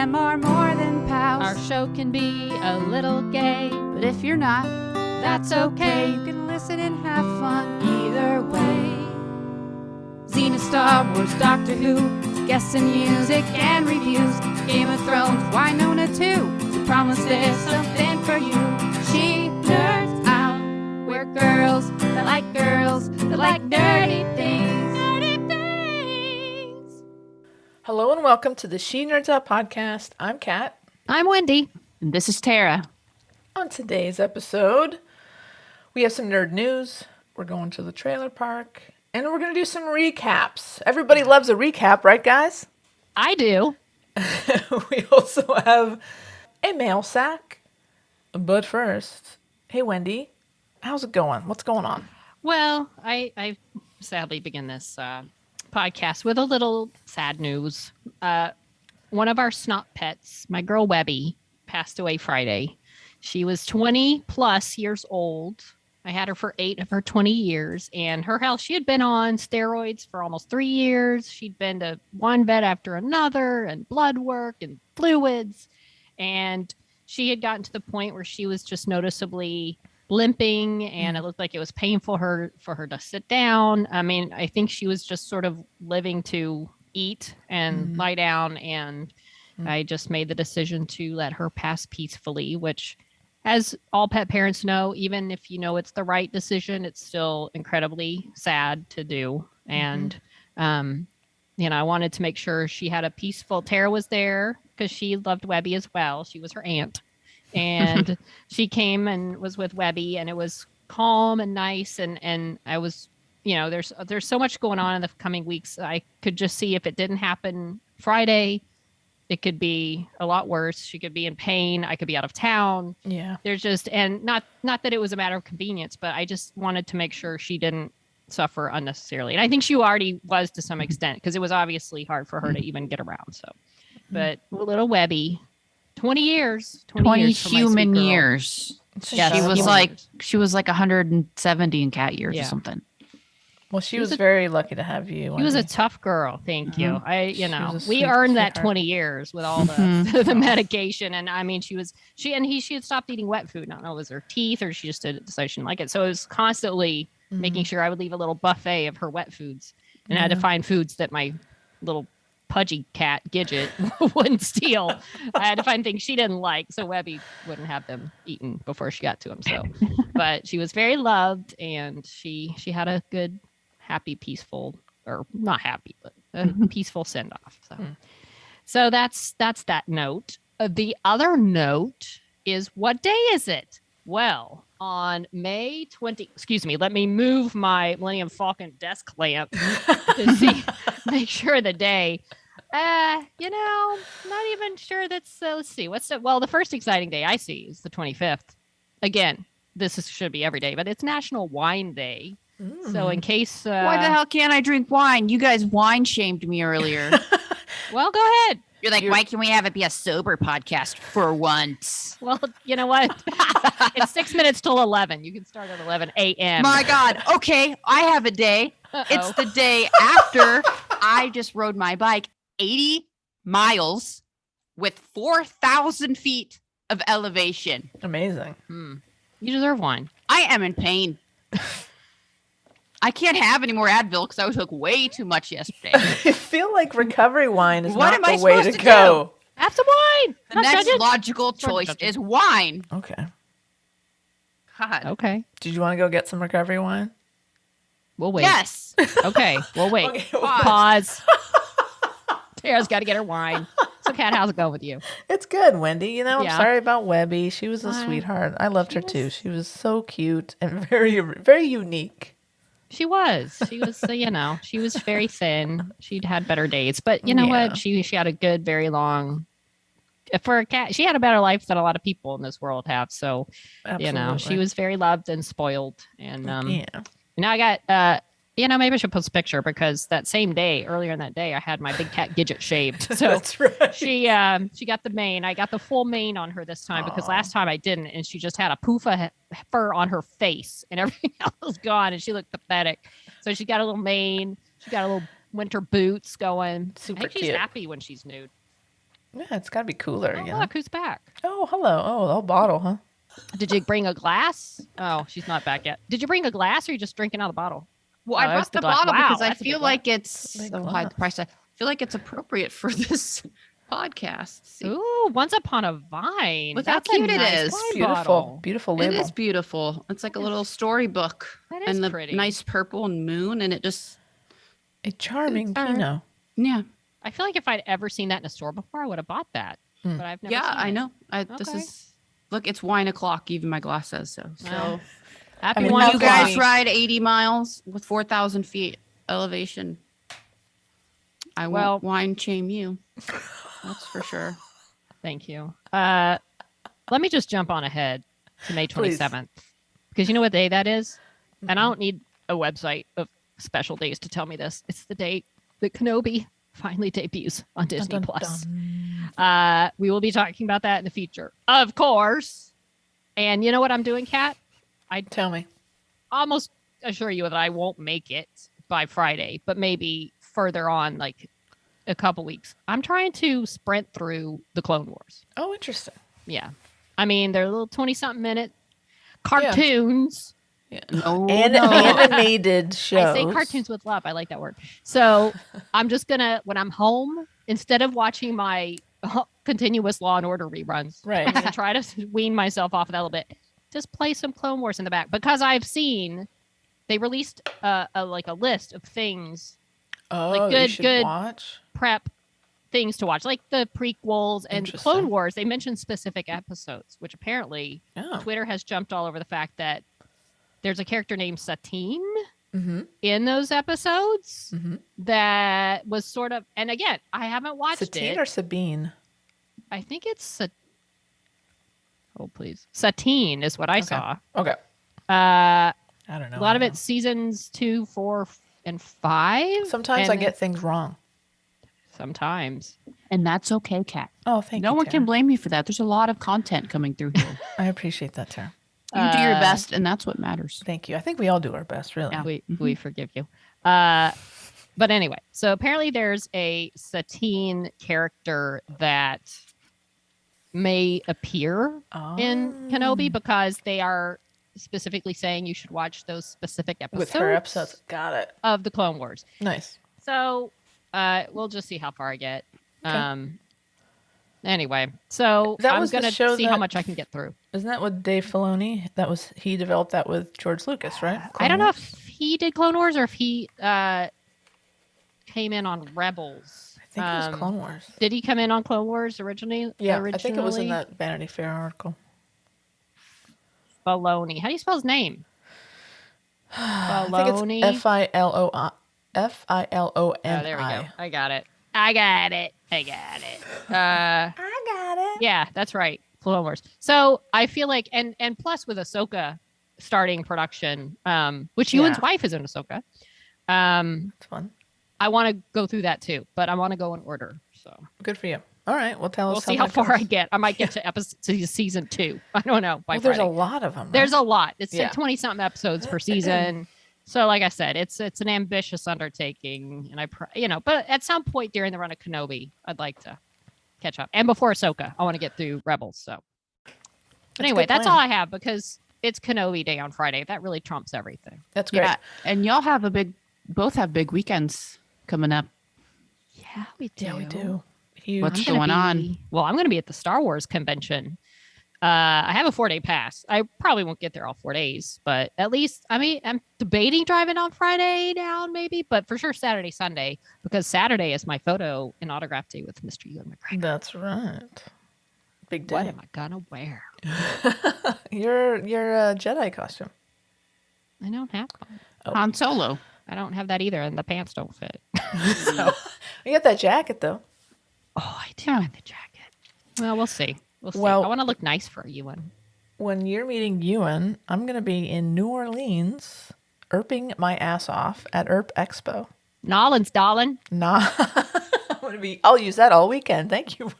them are more than pals. Our show can be a little gay, But if you're not, that's okay. you can listen and have fun either way. Xena, Star Wars, Doctor Who, guests and music and reviews. Game of Thrones, Winona too. We promise there's something for you. She nerds out. We're girls that like nerdy things. Nerdy things. Hello and welcome to the She Nerds Out podcast. I'm Kat. I'm Wendy. And this is Tara. On today's episode, we have some nerd news. We're going to the trailer park, and we're going to do some recaps. Everybody loves a recap, right, guys? I do. We also have a mail sack. But first, hey, Wendy, how's it going? What's going on? Well, I sadly begin this podcast with a little sad news. One of our snot pets, my girl Webby, passed away Friday. She was 20 plus years old. I had her for 8 of her 20 years, and her health, she had been on steroids for almost 3 years. She'd been to one vet after another and blood work and fluids. And she had gotten to the point where she was just noticeably limping, and it looked like it was painful for her to sit down. I mean, I think she was just sort of living to eat and lie down, and I just made the decision to let her pass peacefully, which, as all pet parents know, even if you know it's the right decision, it's still incredibly sad to do. And, I wanted to make sure she had a peaceful, Tara was there because she loved Webby as well. She was her aunt. And she came and was with Webby, and it was calm and nice. And I was, there's so much going on in the coming weeks. I could just see if it didn't happen Friday, it could be a lot worse. She could be in pain. I could be out of town. Yeah. There's just, and not that it was a matter of convenience, but I just wanted to make sure she didn't suffer unnecessarily. And I think she already was to some extent, because it was obviously hard for her to even get around. So, but little Webby, 20 years. 20 years for my human sweet girl. years. Yes, She was like 170 in cat years or something. Well, she was very lucky to have you, Wendy. She was a tough girl. Thank you. was a We sweet earned that sweetheart. 20 years with all the medication. And I mean, she had stopped eating wet food. I don't know, it was her teeth or she just decided she didn't like it. So it was constantly making sure I would leave a little buffet of her wet foods, and I had to find foods that my little pudgy cat Gidget wouldn't steal. I had to find things she didn't like so Webby wouldn't have them eaten before she got to him. So, but she was very loved, and she had a good, happy, peaceful, or not happy, but a peaceful send off. So that's that note. The other note is, what day is it? Well, on May 20, let me move my Millennium Falcon desk lamp to make sure of the day. Not even sure that's, let's see, the first exciting day I see is the 25th. Again, should be every day, but it's National Wine Day. So in case... Why the hell can't I drink wine? You guys wine shamed me earlier. Well, go ahead. You're like, why can't we have it be a sober podcast for once? Well, you know what? It's 6 minutes till 11. You can start at 11 a.m. My God. Okay, I have a day. Uh-oh. It's the day after I just rode my bike 80 miles with 4,000 feet of elevation. Amazing. You deserve wine. I am in pain. I can't have any more Advil because I took way too much yesterday. I feel like recovery wine is What not am I the way to supposed to go. Have some wine. The next logical choice is wine. Okay. God. Okay. Did you want to go get some recovery wine? We'll wait. Yes. Okay. We'll wait. Okay, Pause. Tara's got to get her wine. So, Kat, how's it going with you? It's good, Wendy. I'm Yeah. sorry about Webby. She was a sweetheart. I loved her too. She was so cute and very, very unique. She was. She was very thin. She'd had better days. But you know what? She had a good, very long... For a cat, she had a better life than a lot of people in this world have. So, Absolutely. she was very loved and spoiled. And Yeah. now I got... maybe I should post a picture, because that same day, earlier in that day, I had my big cat Gidget shaved. So That's right. she got the mane. I got the full mane on her this time, because last time I didn't, and she just had a poof of fur on her face, and everything else was gone, and she looked pathetic. So she got a little mane. She got a little winter boots going. Super I think she's cute. happy when she's nude. Yeah, it's got to be cooler. Oh, you know? look, who's back? Oh, hello. Oh, the whole bottle, huh? Did you bring a glass? Oh, she's not back yet. Did you bring a glass or are you just drinking out of the bottle? Well, Oh, I that's brought the glass. bottle Wow, because I that's a big feel glass. like it's Big so high glass. the price. I feel like it's appropriate for this podcast. See, Ooh, Once Upon a Vine. Look how That's cute a it nice is. wine Beautiful, bottle. beautiful it label. is beautiful. It's like a little storybook. That is and the pretty. nice purple and moon, and it just A charming Suits her. Pinot. yeah. I feel like if I'd ever seen that in a store before, I would have bought that. But I've never Yeah, seen I it. know. This Okay. is look, it's wine o'clock. Even my glass says so. So Well, Happy I mean, wine how you can o'clock. guys we- ride 80 miles with 4,000 feet elevation. I Well- won't wine shame you. That's for sure. Thank you. Let me just jump on ahead to May Please. 27th. Because you know what day that is? And I don't need a website of special days to tell me this. It's the date that Kenobi finally debuts on Disney Dun, dun, Plus. dun. We will be talking about that in the future, of course. And you know what I'm doing, Kat? Tell me. Almost assure you that I won't make it by Friday, but maybe further on, like a couple weeks. I'm trying to sprint through the Clone Wars. Oh, interesting. Yeah. I mean, they're little 20-something minute cartoons. Yeah. No, Animated shows. I say cartoons with love. I like that word. So I'm just going to, when I'm home, instead of watching my continuous Law and Order reruns, I'm Right. going to try to wean myself off of that a little bit. Just play some Clone Wars in the back because I've seen they released a list of things, Oh, like, you good- should good- watch. prep things to watch, like the prequels and Interesting. Clone Wars. They mentioned specific episodes, which apparently Oh. Twitter has jumped all over the fact that there's a character named Satine Mm-hmm. in those episodes Mm-hmm. that was sort of, and again, I haven't watched Satine it. or Sabine? I think it's oh please, Satine is what I Okay. saw. Okay. Uh, I don't know. a lot of it's seasons 2, 4, and 5. Sometimes and I get things wrong. sometimes. and that's okay, Kat. Oh, thank you. No one Tara. can blame you for that. There's a lot of content coming through here. I appreciate that, Tara. You do your Uh, best, and that's what matters. Thank you. I think we all do our best, really. Yeah. We forgive you. But anyway, so apparently there's a Satine character that may appear in Kenobi because they are specifically saying you should watch those specific episodes With her episodes. Got it. of the Clone Wars. Nice. So we'll just see how far I get. Okay. Anyway, so That I'm was the gonna show see how that- much I can get through. Isn't that what Dave Filoni? He developed that with George Lucas, right? I don't know if he did Clone Wars or if he came in on Rebels. I think it was Clone Wars. Did he come in on Clone Wars originally? Yeah, I think it was in originally? that Vanity Fair article. Baloney. How do you spell his name? I Baloney. think it's Filoni. Filoni. Oh, there we go. I got it. I got it. I got it. Yeah, that's right. Clone Wars. So I feel like, and plus with Ahsoka starting production, which Ewan's Yeah. wife is in Ahsoka. It's fun. I want to go through that too, but I want to go in order. So Good for you. All right. Well, tell we'll us see how that far I goes. get. I might get to season 2. I don't know. By Well, there's a Friday. lot of them. There's right? a lot. It's Yeah. like 20-something episodes per season. So, like I said, it's an ambitious undertaking, and but at some point during the run of Kenobi, I'd like to catch up. And before Ahsoka, I want to get through Rebels. So, but That's a anyway, good that's plan. all I have because it's Kenobi Day on Friday. That really trumps everything. That's great. Yeah, and y'all have both have big weekends coming up. Yeah, we do. Yeah, we do. Huge. What's I'm gonna going on? be- Well, I'm going to be at the Star Wars convention. I have a 4-day pass. I probably won't get there all 4 days, but at least, I'm debating driving on Friday down maybe, but for sure Saturday, Sunday, because Saturday is my photo and autograph day with Mr. Ewan McGregor. That's right. Big What day. am I gonna wear? your Jedi costume. I don't have one. Oh. Han Solo. I don't have that either, and the pants don't fit. So, you got that jacket though. Oh, I do have the jacket. Well, we'll see. We'll see. Well- I want to look nice for Ewan. When you're meeting Ewan, I'm gonna be in New Orleans, erping my ass off at Erp Expo. Nolans, darling. Nah, I'll use that all weekend. Thank you.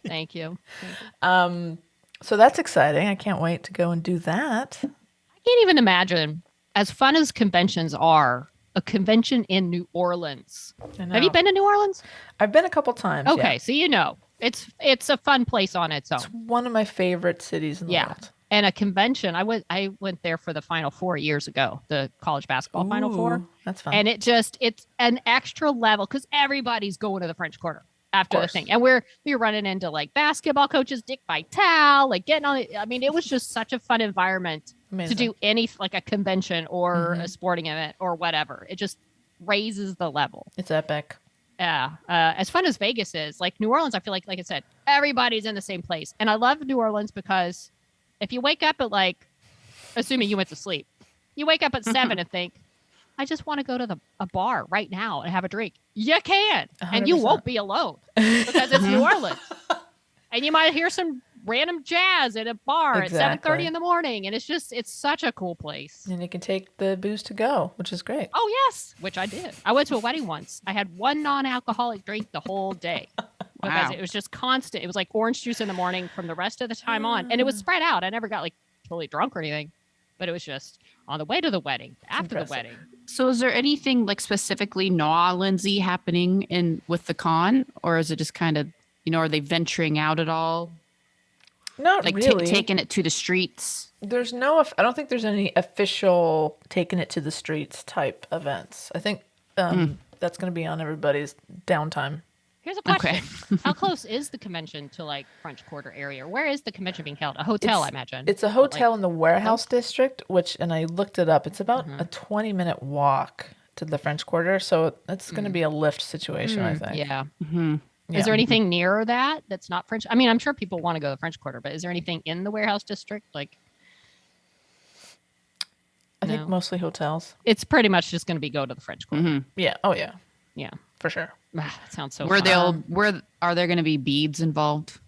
Thank you. So that's exciting. I can't wait to go and do that. I can't even imagine, as fun as conventions are, a convention in New Orleans. I know. Have you been to New Orleans? I've been a couple times. Okay, yeah. so you know it's a fun place on its own. It's one of my favorite cities in the world. And a convention. I went there for the Final Four years ago, the college basketball Final Four. That's fun. And it's an extra level because everybody's going to the French Quarter after the thing. And we were running into like basketball coaches, Dick Vitale, like getting on it. I mean, it was just such a fun environment to do any like a convention or a sporting event or whatever. It just raises the level. It's epic. Yeah. As fun as Vegas is, like New Orleans, I feel like I said, everybody's in the same place. And I love New Orleans because if you wake up at like, assuming you went to sleep, you wake up at 7 and think, I just want to go to a bar right now and have a drink. You can. 100%. And you won't be alone because it's New Orleans. And you might hear some random jazz at a bar at 7:30 in the morning. And it's such a cool place. And you can take the booze to go, which is great. Oh, yes, which I did. I went to a wedding once. I had one non-alcoholic drink the whole day. Because it was just constant. It was like orange juice in the morning from the rest of the time on. And it was spread out. I never got like totally drunk or anything. But it was just on the way to the wedding, after the wedding. So is there anything like specifically New Orleans-y happening with the con? Or is it just kind of, are they venturing out at all? Not like really. Taking it to the streets? I don't think there's any official taking it to the streets type events. I think that's going to be on everybody's downtime. Here's a question. Okay. How close is the convention to like French Quarter area? Where is the convention being held? A hotel, I imagine. It's a hotel in the warehouse district, and I looked it up. It's about a 20-minute walk to the French Quarter. So it's going to be a lift situation, I think. Yeah. Is there anything near that's not French? I mean, I'm sure people want to go to the French Quarter, but is there anything in the warehouse district? Like, I think mostly hotels. It's pretty much just going to be go to the French Quarter. Yeah. Oh, yeah. Yeah. For sure. That sounds so fun. Are there going to be beads involved?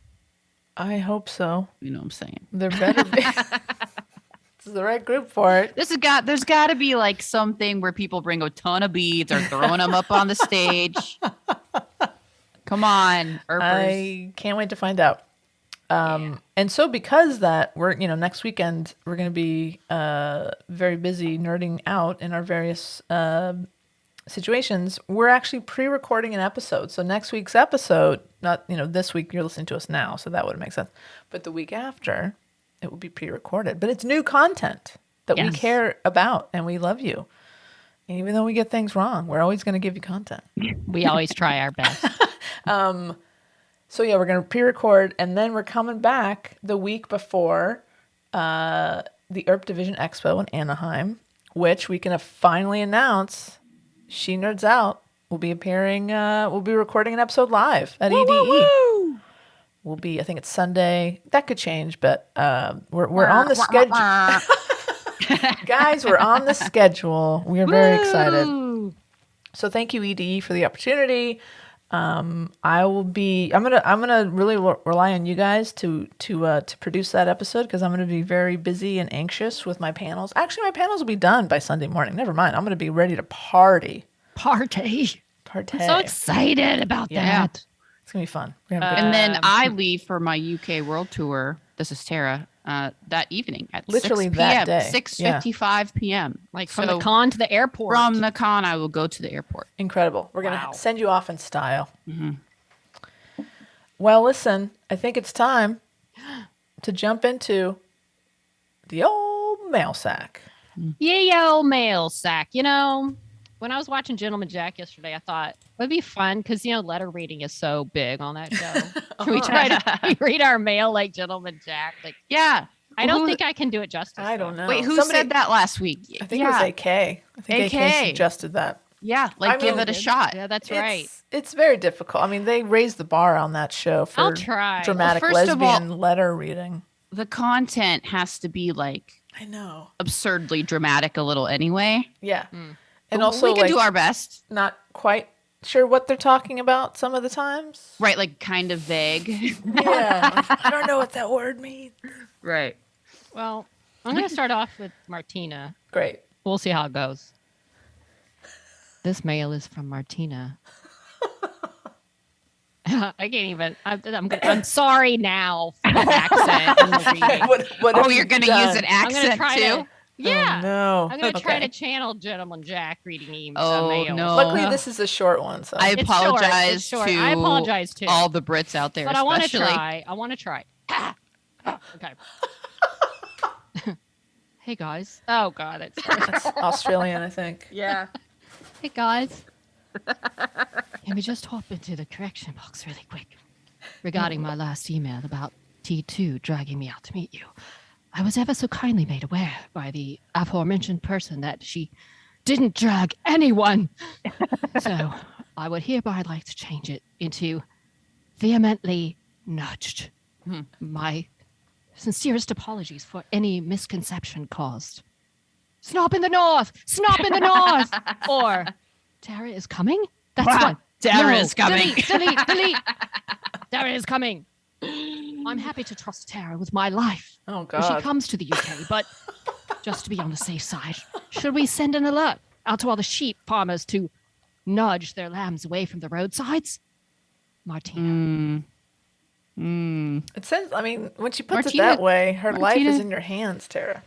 I hope so. You know what I'm saying? There better be. This is the right group for it. There's got to be like something where people bring a ton of beads or throwing them up on the stage. Come on, Erpers. I can't wait to find out. And so because that we're, next weekend, we're going to be very busy nerding out in our various situations. We're actually pre-recording an episode. So next week's episode, not, this week you're listening to us now, so that would make sense. But the week after, it will be pre-recorded. But it's new content that we care about and we love you. And even though we get things wrong, we're always going to give you content. We always try our best. So yeah, we're going to pre-record, and then we're coming back the week before the ERP Division Expo in Anaheim, which we can finally announce She Nerds Out will be appearing. We'll be recording an episode live at EDE. Woo! We'll be, I think it's Sunday. That could change, but we're on the schedule. Guys, we're on the schedule. We are very excited. So thank you, EDE, for the opportunity. I'm gonna really rely on you guys to produce that episode, because I'm gonna be very busy and anxious with my panels. Actually, my panels will be done by Sunday morning. Never mind. I'm gonna be ready to party. I'm so excited about that. It's gonna be fun. And then I leave for my UK World Tour. This is Tara. That evening at literally 6 that p.m. day. 6:55 p.m. Like from the con to the airport. From the con, I will go to the airport. Incredible. We're gonna send you off in style. Well, listen, I think it's time to jump into the old mail sack. Yeah, old mail sack. When I was watching Gentleman Jack yesterday, I thought it would be fun because, letter reading is so big on that show. We try to read our mail like Gentleman Jack. Like, yeah. I don't think I can do it justice. I don't know. Wait, who said that last week? I think it was AK. I think AK suggested that. Yeah, give it a shot. Yeah, that's right. It's very difficult. I mean, they raised the bar on that show for I'll try. Dramatic lesbian letter reading. The content has to be I know, absurdly dramatic a little anyway. Yeah. And also, we can do our best. Not quite sure what they're talking about some of the times. Right, kind of vague. Yeah. I don't know what that word means. Right. Well, I'm going to start off with Martina. Great. We'll see how it goes. This mail is from Martina. I can't even. I'm sorry now for the accent. What you're going to use an accent I'm going to try too? Yeah. Oh, no. I'm going to try Okay. to channel Gentleman Jack reading emails. Oh, mail. no. Luckily, this is a short one. So I It's short, apologize it's short. to I apologize too. all the Brits out there, But I want to especially. try. I want to try. Okay. Hey guys. Oh God, it's that's Australian, I think. Yeah. Hey guys. Let me just hop into the correction box really quick. Regarding my last email about T2 dragging me out to meet you, I was ever so kindly made aware by the aforementioned person that she didn't drag anyone. So I would hereby like to change it into vehemently nudged. My sincerest apologies for any misconception caused. Snop in the north! Snop in the north! Or Tara is coming? That's Wow. what. Tara No, is coming. Delete. Tara is coming. I'm happy to trust Tara with my life Oh, when she God. comes to the UK, but just to be on the safe side, should we send an alert out to all the sheep farmers to nudge their lambs away from the roadsides? Martina. It says, I mean, when she puts Martina- it that way, her life is Martina- in your hands, Tara.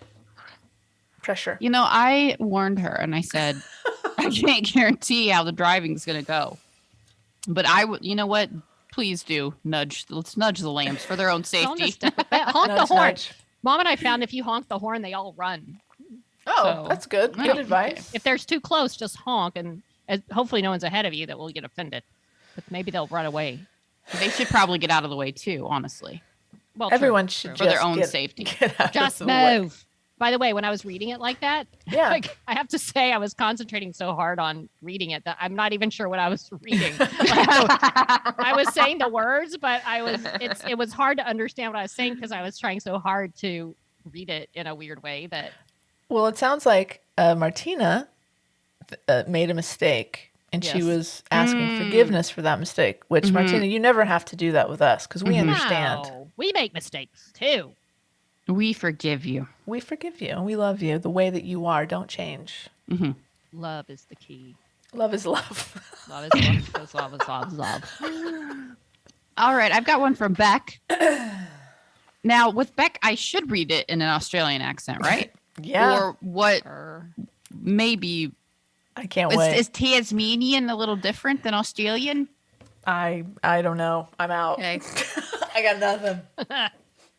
Pressure. You know, I warned her and I said, I can't guarantee how the driving's going to go. But you know what? Please do let's nudge the lambs for their own Tell them to safety. step it back. Honk the Nudge, horn. nudge. Mom and I found if you honk the horn, they all run. Oh, So- that's good. Good Okay. advice. If there's too close, just honk, and hopefully no one's ahead of you that will get offended. But maybe they'll run away. They should probably get out of the way too, honestly. Well, true, Everyone true. should For their just own get- safety. Get out Just of the way. move. By the way, when I was reading it like that, Yeah. like, I have to say I was concentrating so hard on reading it that I'm not even sure what I was reading. Like, I was saying the words, but it was hard to understand what I was saying because I was trying so hard to read it in a weird way that Well, it sounds like Martina made a mistake, and she Yes. was asking forgiveness for that mistake. Which, Martina, you never have to do that with us because we understand. no, we make mistakes too. We forgive you. We forgive you and we love you the way that you are. Don't change. Love is the key. Love is love. Love is love. Is love is love. Is love. All right, I've got one from Beck. Now, with Beck, I should read it in an Australian accent, right? Yeah. Or what? Err. Maybe I can't wait. is Tasmanian a little different than Australian? I don't know. I'm out. Okay. I got nothing.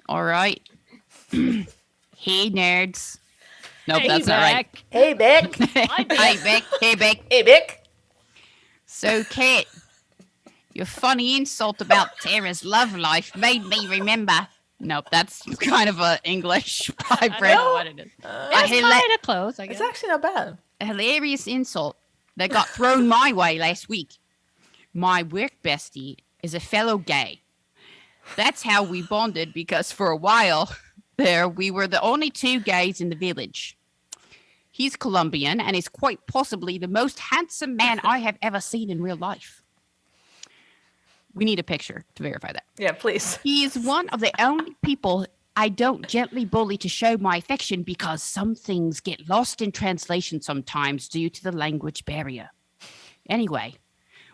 All right. Hey, nerds. Nope, Hey, that's not right. Beck. Hey, Beck. Hi, Beck. Hey, Beck. Hey, Beck. Hey, Beck. So, Kate, your funny insult about Tara's love life made me remember. Nope, that's kind of a English I vibe. don't know what it is. It's hila- kind of close, I guess. It's actually not bad. A hilarious insult that got thrown my way last week. My work bestie is a fellow gay. That's how we bonded because for a while there, we were the only two gays in the village. He's Colombian and is quite possibly the most handsome man I have ever seen in real life. We need a picture to verify that. Yeah, please. He is one of the only people I don't gently bully to show my affection because some things get lost in translation sometimes due to the language barrier. Anyway,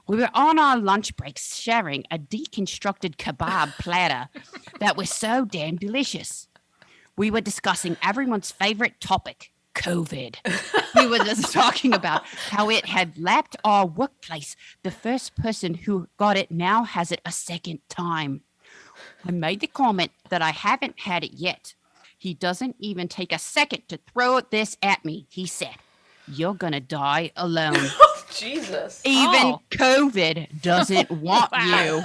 we were on our lunch breaks sharing a deconstructed kebab platter that was so damn delicious. We were discussing everyone's favorite topic, COVID. We were just talking about how it had lapped our workplace. The first person who got it now has it a second time. I made the comment that I haven't had it yet. He doesn't even take a second to throw this at me. He said, "You're gonna die alone." Jesus. Even Oh. COVID doesn't want Wow. you.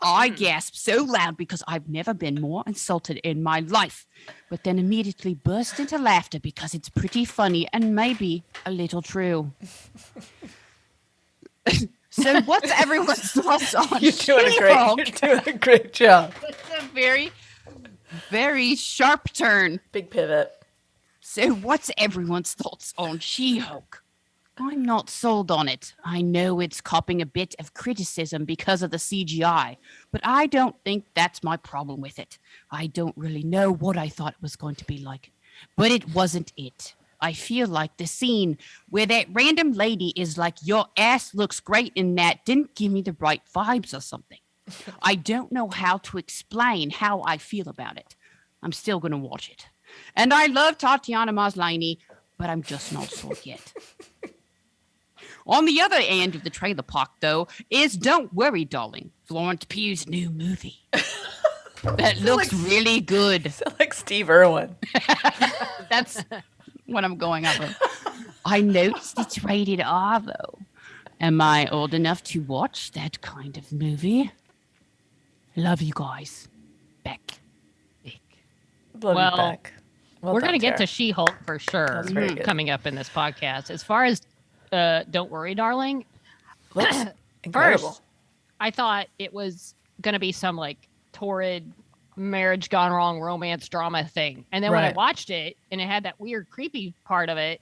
I gasped so loud because I've never been more insulted in my life, but then immediately burst into laughter because it's pretty funny and maybe a little true. So what's everyone's thoughts on You're doing She-Hulk? you're doing a great job. It's a very, very sharp turn. Big pivot. So what's everyone's thoughts on She-Hulk? I'm not sold on it. I know it's copping a bit of criticism because of the CGI, but I don't think that's my problem with it. I don't really know what I thought it was going to be like, but it wasn't it. I feel like the scene where that random lady is like, "Your ass looks great in that," didn't give me the right vibes or something. I don't know how to explain how I feel about it. I'm still going to watch it. And I love Tatiana Maslany, but I'm just not sold yet. On the other end of the trailer park, though, is Don't Worry, Darling, Florence Pugh's new movie. That looks really good. Sound like Steve Irwin. That's what I'm going off of. I noticed it's rated R, though. Am I old enough to watch that kind of movie? Love you guys. Beck. Love Well, you back. Well We're done, going to get Tara. to She-Hulk for sure That's very good. coming up in this podcast. As far as Don't Worry, Darling, Looks incredible. first, I thought it was going to be some like torrid marriage gone wrong romance drama thing. And then when I Right. watched it and it had that weird creepy part of it,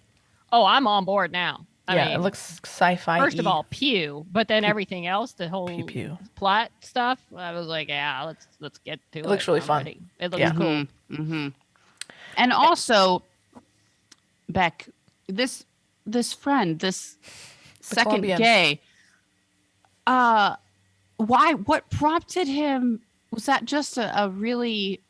oh, I'm on board now. I Yeah, mean, it looks sci-fi. first of all, pew, but then everything else, the whole Pew pew. plot stuff, I was like, yeah, let's get to it. looks really I'm fun. ready. It looks Yeah. cool. Mm-hmm. And also, Beck, this friend, this second Colombian. gay, why? What prompted him? Was that just a really,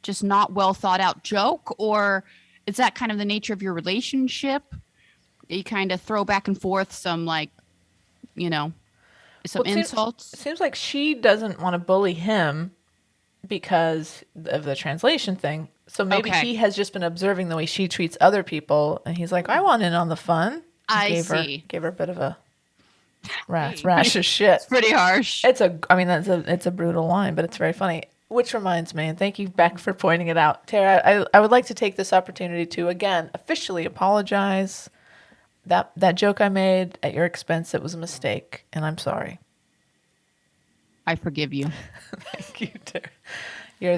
just not well thought out joke, or is that kind of the nature of your relationship? You kind of throw back and forth some some Well, it seems- insults. It seems like she doesn't want to bully him because of the translation thing. So maybe Okay. he has just been observing the way she treats other people, and he's like, "I want in on the fun." I Gave see. her a bit of a rash of shit. Pretty harsh. It's a brutal line, but it's very funny. Which reminds me, and thank you, Beck, for pointing it out. Tara, I would like to take this opportunity to, again, officially apologize. That joke I made at your expense, it was a mistake, and I'm sorry. I forgive you. Thank you, Tara.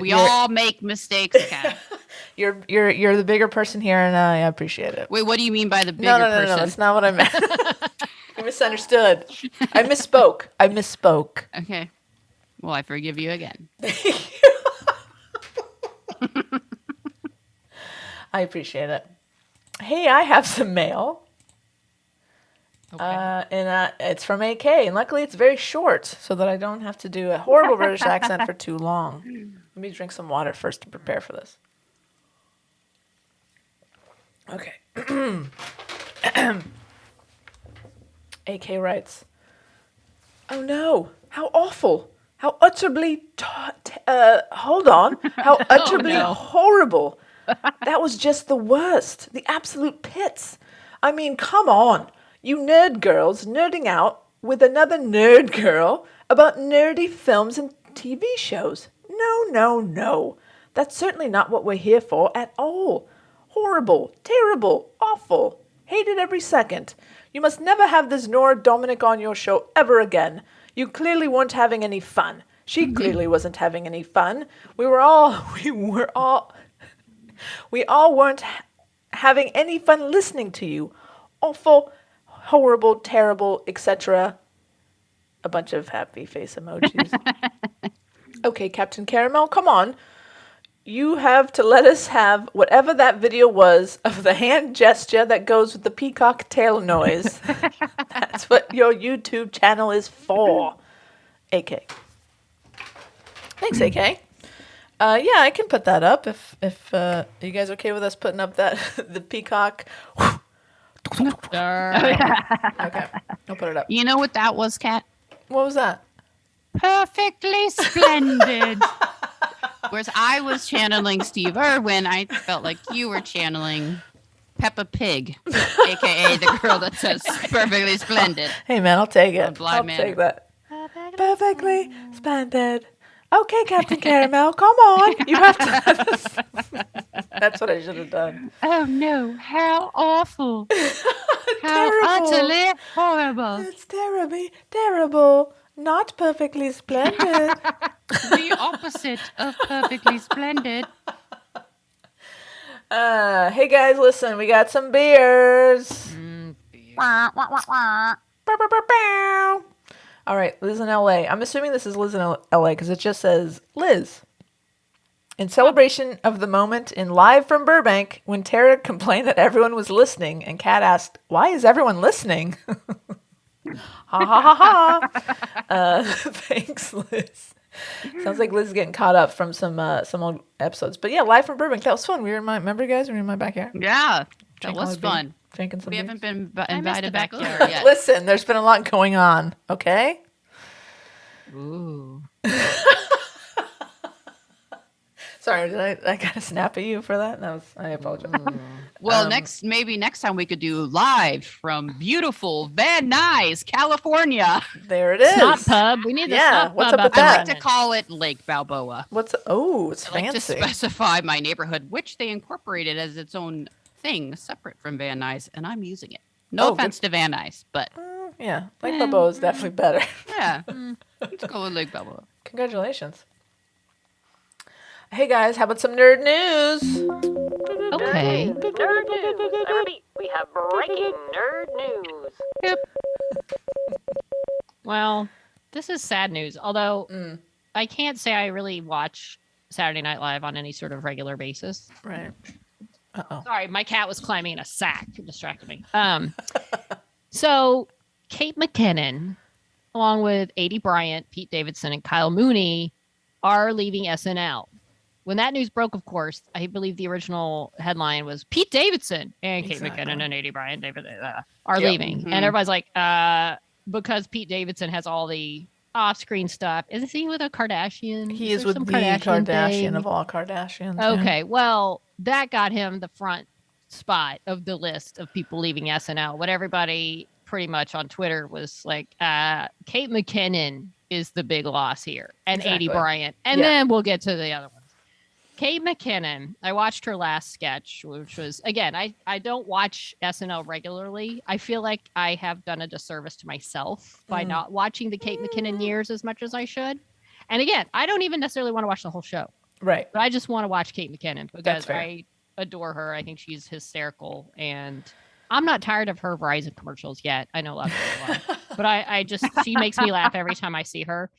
We all make mistakes, Kat. You're the bigger person here, and I appreciate it. Wait, what do you mean by the bigger No, person? that's not what I meant. I misunderstood. I misspoke. Okay. Well, I forgive you again. I appreciate it. Hey, I have some mail. Okay. And it's from AK, and luckily it's very short, so that I don't have to do a horrible British accent for too long. Let me drink some water first to prepare for this. Okay. AK writes, "Oh no, how awful, how utterly, hold on, how utterly no. horrible. That was just the worst, the absolute pits. I mean, come on. You nerd girls nerding out with another nerd girl about nerdy films and TV shows. No. That's certainly not what we're here for at all. Horrible, terrible, awful. Hate it every second. You must never have this Nora Dominic on your show ever again. You clearly weren't having any fun. She clearly wasn't having any fun. We all weren't having any fun listening to you. Awful, horrible, terrible, etc. A bunch of happy face emojis. Okay, Captain Caramel, come on. You have to let us have whatever that video was of the hand gesture that goes with the peacock tail noise. That's what your YouTube channel is for. AK. Thanks, AK. Yeah, I can put that up if you guys okay with us putting up that the peacock. Okay, I'll put it up. You know what that was, Kat? What was that? Perfectly splendid. Whereas I was channeling Steve Irwin, I felt like you were channeling Peppa Pig, a.k.a. the girl that says perfectly splendid. Hey, man, I'll take it. Blind I'll man. take that. Perfectly splendid. Okay, Captain Caramel, come on. You have to. That's what I should have done. Oh, no. How awful. How Terrible. utterly horrible. It's terrible. Not perfectly splendid. The opposite of perfectly splendid. Hey, guys, listen. We got some beers. Bow, bow, bow. All right, Liz in LA. I'm assuming this is Liz in LA because it just says Liz. In celebration of the moment in Live from Burbank, when Tara complained that everyone was listening, and Kat asked, "Why is everyone listening?" Ha ha ha ha. Thanks, Liz. Sounds like Liz is getting caught up from some old episodes. But yeah, live from Burbank. That was fun. We were in my, remember you guys? We were in my backyard. Yeah, that Drinking was all the beer, fun. Drinking some We beers. haven't been I missed invited the back backyard. over yet. Listen, there's been a lot going on. Okay. Ooh. Sorry, did I kind of snap at you for that? I apologize. Well, maybe next time we could do live from beautiful Van Nuys, California. There it is. Snot pub. We need the Yeah, snot what's pub up with and that? I like to running. call it Lake Balboa. What's it's I like to fancy. specify my neighborhood, which they incorporated as its own thing, separate from Van Nuys, and I'm using it. No Oh, offense to Van Nuys, but Yeah, Lake Balboa is definitely better. yeah, let's go with Lake Balboa. Congratulations. Hey guys, how about some nerd news? Okay. Nerd news. Everybody, we have breaking nerd news. Well, this is sad news. Although I can't say I really watch Saturday Night Live on any sort of regular basis. Right. Uh-oh. Sorry, my cat was climbing in a sack. It distracted me. So Kate McKinnon, along with A.D. Bryant, Pete Davidson, and Kyle Mooney, are leaving SNL. When that news broke, of course, I believe the original headline was Pete Davidson and Kate Exactly. McKinnon and A.D. Bryant are Yep. leaving. Mhm. And everybody's like, because Pete Davidson has all the off-screen stuff. Is he with a Kardashian? He is there with some the Kardashian thing? of all Kardashians. yeah. Okay, well, that got him the front spot of the list of people leaving SNL. What everybody pretty much on Twitter was like, Kate McKinnon is the big loss here, and Exactly. A.D. Bryant. And Yeah. then we'll get to the other ones. Kate McKinnon, I watched her last sketch, which was, again, I don't watch SNL regularly. I feel like I have done a disservice to myself by not watching the Kate McKinnon years as much as I should. And again, I don't even necessarily want to watch the whole show, Right. but I just want to watch Kate McKinnon That's because fair. I adore her. I think she's hysterical. And I'm not tired of her Verizon commercials yet. I know a lot of people are. But I just, she makes me laugh every time I see her.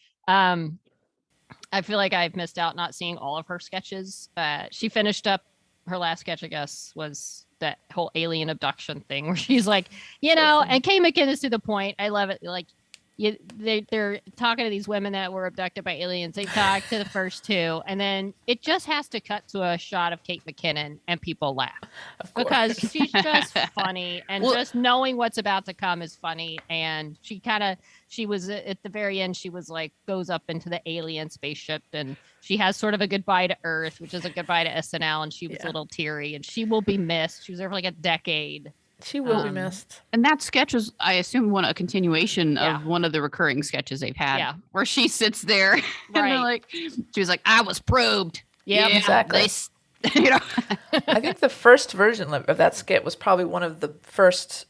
I feel like I've missed out not seeing all of her sketches. She finished up her last sketch, I guess, was that whole alien abduction thing where she's like, and Kay McKinnon to the point. I love it. Like, they're talking to these women that were abducted by aliens. They talk to the first two, and then it just has to cut to a shot of Kate McKinnon, and people laugh Of course. because she's just funny, and Well- just knowing what's about to come is funny. And she was at the very end, she was like, goes up into the alien spaceship, and she has sort of a goodbye to Earth, which is a goodbye to SNL, and she was a little teary, and she will be missed. She was there for like a decade. She will be missed. And that sketch was, I assume, a continuation Yeah. of one of the recurring sketches they've had. Yeah. Where she sits there and they're Right. like, she was like, I was probed. Yep. Exactly. I think the first version of that skit was probably one of the first,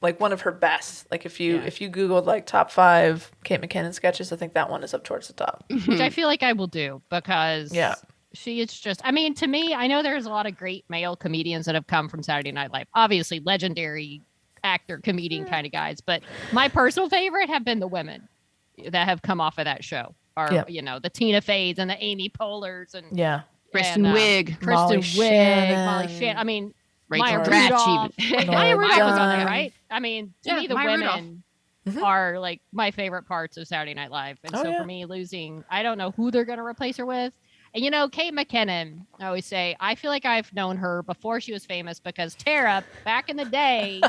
like one of her best. Like if you Googled like top 5 Kate McKinnon sketches, I think that one is up towards the top. Which I feel like I will do because Yeah. she is just, I mean, to me, I know there's a lot of great male comedians that have come from Saturday Night Live. Obviously, legendary actor, comedian kind of guys. But my personal favorite have been the women that have come off of that show. Or, the Tina Feys and the Amy Pohlers and Yeah. Kristen Wiig. Molly Kristen Wiig, Molly Shannon. Shannon. I mean, Rachel Maya Dratch Rudolph. even. Maya Laura Rudolph was on there, Dern. right? I mean, to Yeah, me, the Maya Rudolph. women are like my favorite parts of Saturday Night Live. And Oh, so yeah. for me, losing, I don't know who they're going to replace her with. And Kate McKinnon, I always say, I feel like I've known her before she was famous because Tara, back in the day,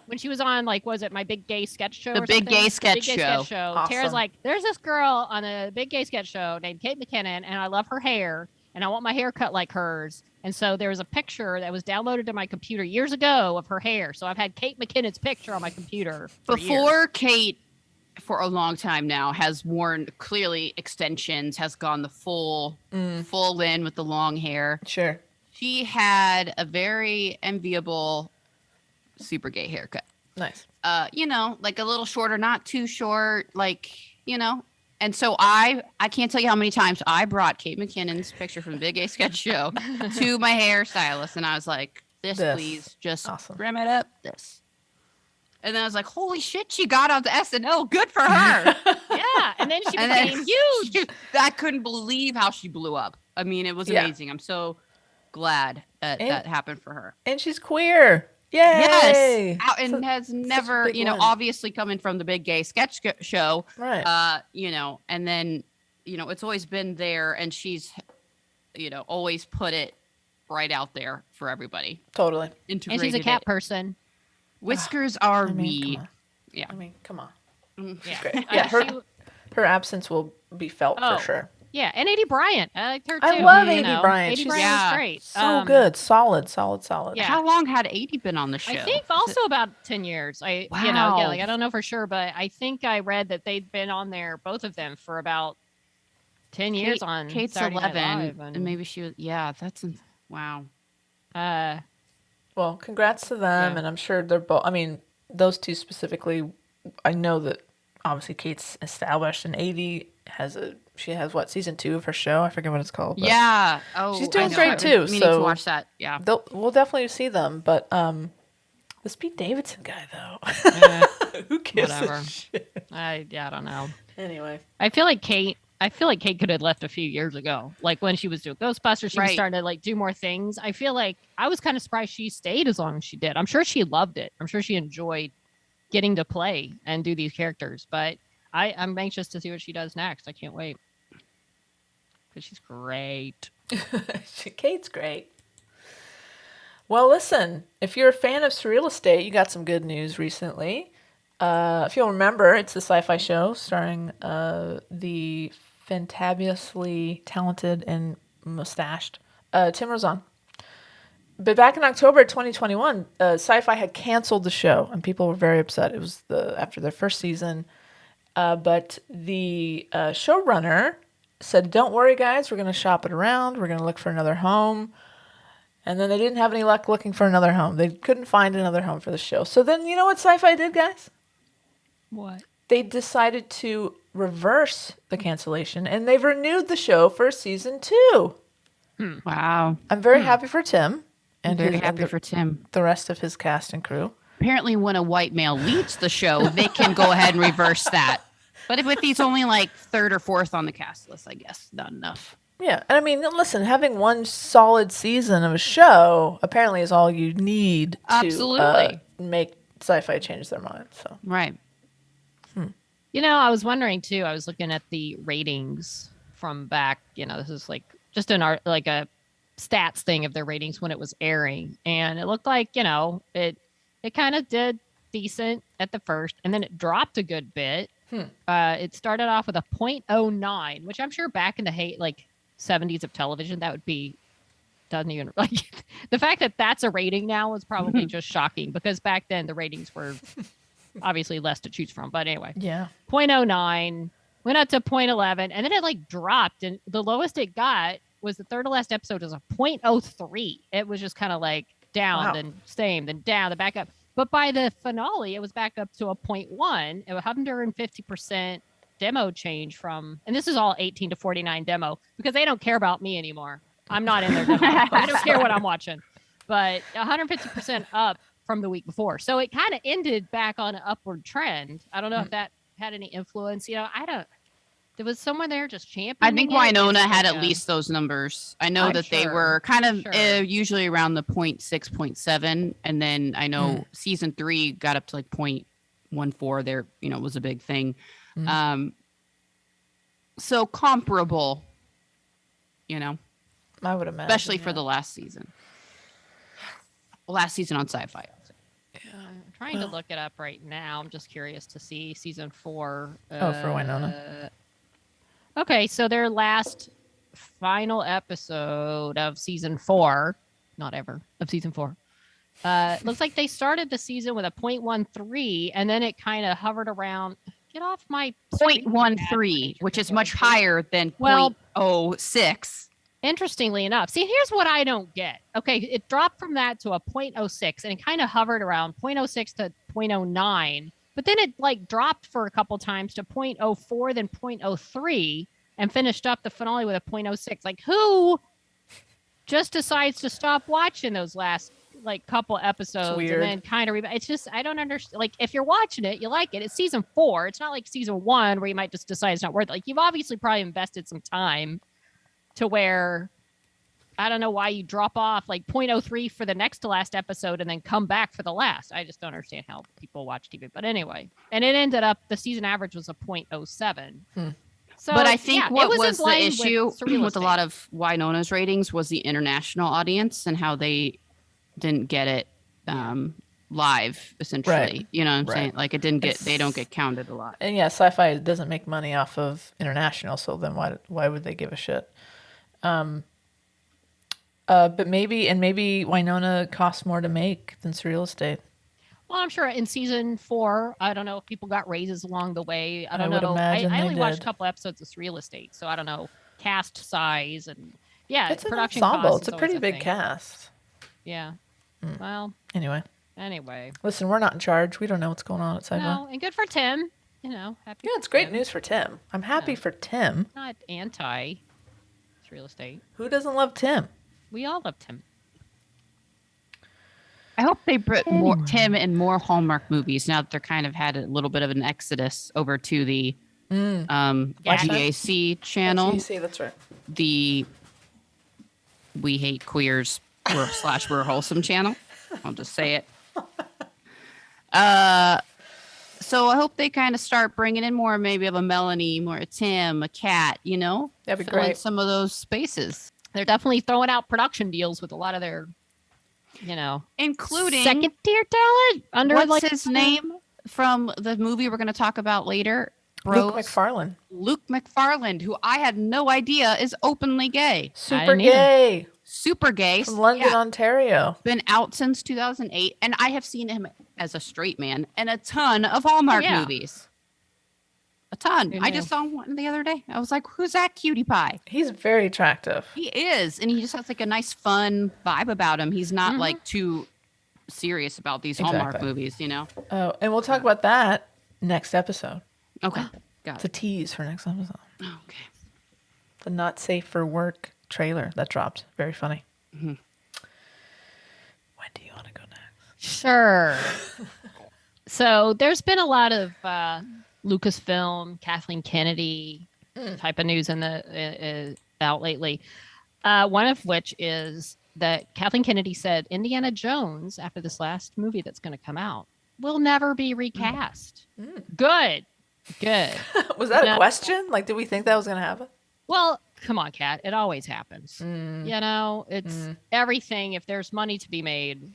when she was on, like, was it My Big Gay Sketch Show? The or Big something? Gay Sketch Big Gay Show. Sketch Show. Awesome. Tara's like, there's this girl on the Big Gay Sketch Show named Kate McKinnon, and I love her hair, and I want my hair cut like hers. And so there was a picture that was downloaded to my computer years ago of her hair. So I've had Kate McKinnon's picture on my computer for years. Before Kate, for a long time now, has worn clearly extensions, has gone the full in with the long hair. Sure. She had a very enviable super gay haircut. Nice. Like a little shorter, not too short, And so I can't tell you how many times I brought Kate McKinnon's picture from the Big Gay Sketch Show to my hairstylist, and I was like, this. Please, just Awesome. trim it up, this. And then I was like, holy shit, she got onto SNL. Good for her. Yeah. And then she And then became huge. I couldn't believe how she blew up. I mean, it was Yeah. amazing. I'm so glad that And- that happened for her. And she's queer. Yay! Yes. And So- has such a never, big win. obviously coming from the Big Gay Sketch Show. Right. And then it's always been there, and she's, always put it right out there for everybody. Totally. And she's a Integrated cat it. person. Whiskers are Come we? on. Yeah. I mean, come on. Yeah. Great. Yeah, her absence will be felt Oh. for sure. Yeah, and A.D. Bryant. I liked her too. I love you A.D. know. Bryant. A.D. She's Bryant was great. So good. Solid. Yeah. How long had 80 been on the show? I think also about 10 years. I don't know for sure, but I think I read that they'd been on there, both of them, for about 10 years on Kate's Saturday Night 11, Live. and maybe she was. Yeah, wow. Well, congrats to them, and I'm sure they're both. I mean, those two specifically. I know that obviously Kate's established, and AD has season 2 of her show. I forget what it's called. But Yeah. Oh, she's doing I know. great I've too. been meaning So to watch that. Yeah. we'll definitely see them. But this Pete Davidson guy though, who gives Whatever. a shit? I don't know. Anyway, I feel like Kate could have left a few years ago. Like when she was doing Ghostbusters, she was starting to like do more things. I feel like I was kind of surprised she stayed as long as she did. I'm sure she loved it. I'm sure she enjoyed getting to play and do these characters. But I'm anxious to see what she does next. I can't wait. Because she's great. Kate's great. Well, listen, if you're a fan of Surreal Estate, you got some good news recently. If you'll remember, it's the sci-fi show starring the fantabulously talented and mustached Tim Rozon. But back in October 2021, Sci-Fi had canceled the show, and people were very upset. It was after their first season. But the showrunner said, "Don't worry, guys. We're going to shop it around. We're going to look for another home." And then they didn't have any luck looking for another home. They couldn't find another home for the show. So then, you know what Sci-Fi did, guys? What? They decided to reverse the cancellation, and they've renewed the show for season 2. Wow. I'm very happy for Tim. And very happy for Tim. The rest of his cast and crew. Apparently, when a white male leads the show, they can go ahead and reverse that. But if he's only like 3rd or 4th on the cast list, I guess not enough. Yeah, and I mean, listen, having one solid season of a show apparently is all you need to make Sci-Fi change their mind. So right. You know, I was wondering too. I was looking at the ratings from back. You know, this is like just a stats thing of their ratings when it was airing, and it looked like it kind of did decent at the first, and then it dropped a good bit. It started off with a 0.09, which I'm sure back in the 70s of television doesn't even like the fact that that's a rating now is probably just shocking, because back then the ratings were obviously less to choose from. But anyway, 0.09 went up to 0.11, and then it dropped, and the lowest it got was the third to last episode was a 0.03. It was just kind of down, then same, then down, then back up. But by the finale, it was back up to a 0.1. It was 150% demo change from, and this is all 18 to 49 demo, because they don't care about me anymore. I'm not in their demo. I don't care what I'm watching. But 150% up from the week before. So it kind of ended back on an upward trend. I don't know if that had any influence. There was someone there just championing. I think Winona had at least those numbers. I know that they were kind of usually around the 0.6, 0.7. And then I know season 3 got up to 0.14 there, was a big thing. So comparable, I would imagine. Especially for the last season. Last season on Sci-Fi. I'm trying to look it up right now. I'm just curious to see season 4. For Winona. Okay, so their last final episode of season 4, not ever, of season 4. Looks like they started the season with a 0.13, and then it kind of hovered around. Get off my 0.13, which is much higher than 0.06. Interestingly enough, see, here's what I don't get. Okay, it dropped from that to a 0.06, and it kind of hovered around 0.06 to 0.09. But then it dropped for a couple times to 0.04, then 0.03, and finished up the finale with a 0.06. Who just decides to stop watching those last couple episodes and then kind of it's just, I don't understand. If you're watching it, you like it. It's season 4. It's not like season 1 where you might just decide it's not worth it. You've obviously probably invested some time to where I don't know why you drop off 0.03 for the next to last episode and then come back for the last. I just don't understand how people watch TV. But anyway, and it ended up, the season average was a 0.07. So, But I think yeah, it what was in was the line issue Surreal with a Estate. lot of Winona's ratings was the international audience and how they didn't get it live, essentially. Right. You know what I'm Right. saying? Like it didn't get, they don't It's- get counted a lot. And yeah, sci-fi doesn't make money off of international, so then why would they give a shit? But maybe Winona costs more to make than Surreal Estate. Well, I'm sure in season 4, I don't know if people got raises along the way. I don't would know. imagine I they only watched a did. couple episodes of Real Estate, so I don't know cast size and It's an production ensemble. costs. It's is a always pretty big thing. cast. Yeah. Well, Anyway, anyway, listen, we're not in charge. We don't know what's going on at Sci-Fi. no, and good for Tim. You know, happy. Yeah, for it's great Tim. news for Tim. I'm happy Yeah. for Tim. Not anti Real Estate. Who doesn't love Tim? We all love Tim. I hope they put more Tim in more Hallmark movies now that they're kind of had a little bit of an exodus over to the GAC channel. GAC, that's right. The We Hate Queers /We're Wholesome channel. I'll just say it. So I hope they kind of start bringing in more, maybe of a Melanie, more a Tim, a Kat, you know? That'd be Fill in great. some of those spaces. They're definitely throwing out production deals with a lot of their, Including second tier talent under what's his name from the movie we're going to talk about later? Luke Bros. McFarlane. Luke McFarland, who I had no idea is openly gay. Super didn't either. gay. Super gay. From London, Yeah. Ontario. Been out since 2008. And I have seen him as a straight man in a ton of Hallmark Yeah. movies. A ton. Who I knew? just saw one the other day. I was like, who's that cutie pie? He's very attractive. He is. And he just has like a nice, fun vibe about him. He's not like too serious about these Hallmark Exactly. movies, you know? Oh, and we'll talk about that next episode. Okay. Got It's a it. tease for next episode. Okay. The Not Safe for Work trailer that dropped. Very funny. When do you want to go next? Sure. So there's been a lot of Lucasfilm, Kathleen Kennedy type of news in the out lately. One of which is that Kathleen Kennedy said Indiana Jones, after this last movie that's going to come out, will never be recast. Good. Was that a No. question? Like, did we think that was going to happen? Well, come on, Kat. It always happens. You know, it's everything. If there's money to be made,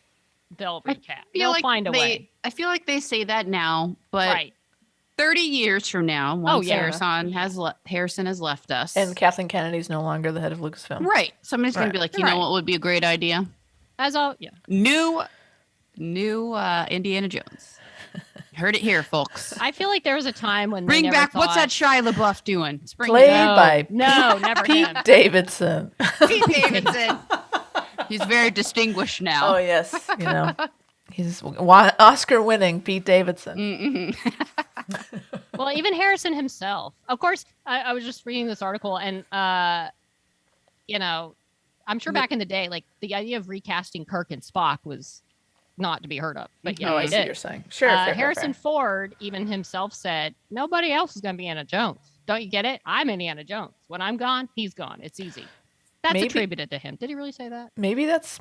they'll recast. They'll find a way. I feel like they say that now, but Right. 30 years from now, once yeah. Harrison has left us. And Kathleen Kennedy's no longer the head of Lucasfilm. right. Somebody's going Right. to be like, you Right. know what would be a great idea? As all, yeah. New Indiana Jones. Heard it here, folks. I feel like there was a time when they Bring never back, what's that thought- Shia LaBeouf doing? Let's bring Played it back. by No, never Pete him. Davidson. Pete Davidson. He's very distinguished now. Oh, yes. You know, he's Oscar-winning Pete Davidson. Well, even Harrison himself. Of course, I was just reading this article, and I'm sure back in the day, like the idea of recasting Kirk and Spock was not to be heard of. But yeah, Oh, I they see what did. you're saying. Sure, fair, Harrison fair. Ford even himself said, nobody else is going to be Indiana Jones. Don't you get it? I'm Indiana Jones. When I'm gone, he's gone. It's easy. That's Maybe- attributed to him. Did he really say that? Maybe it's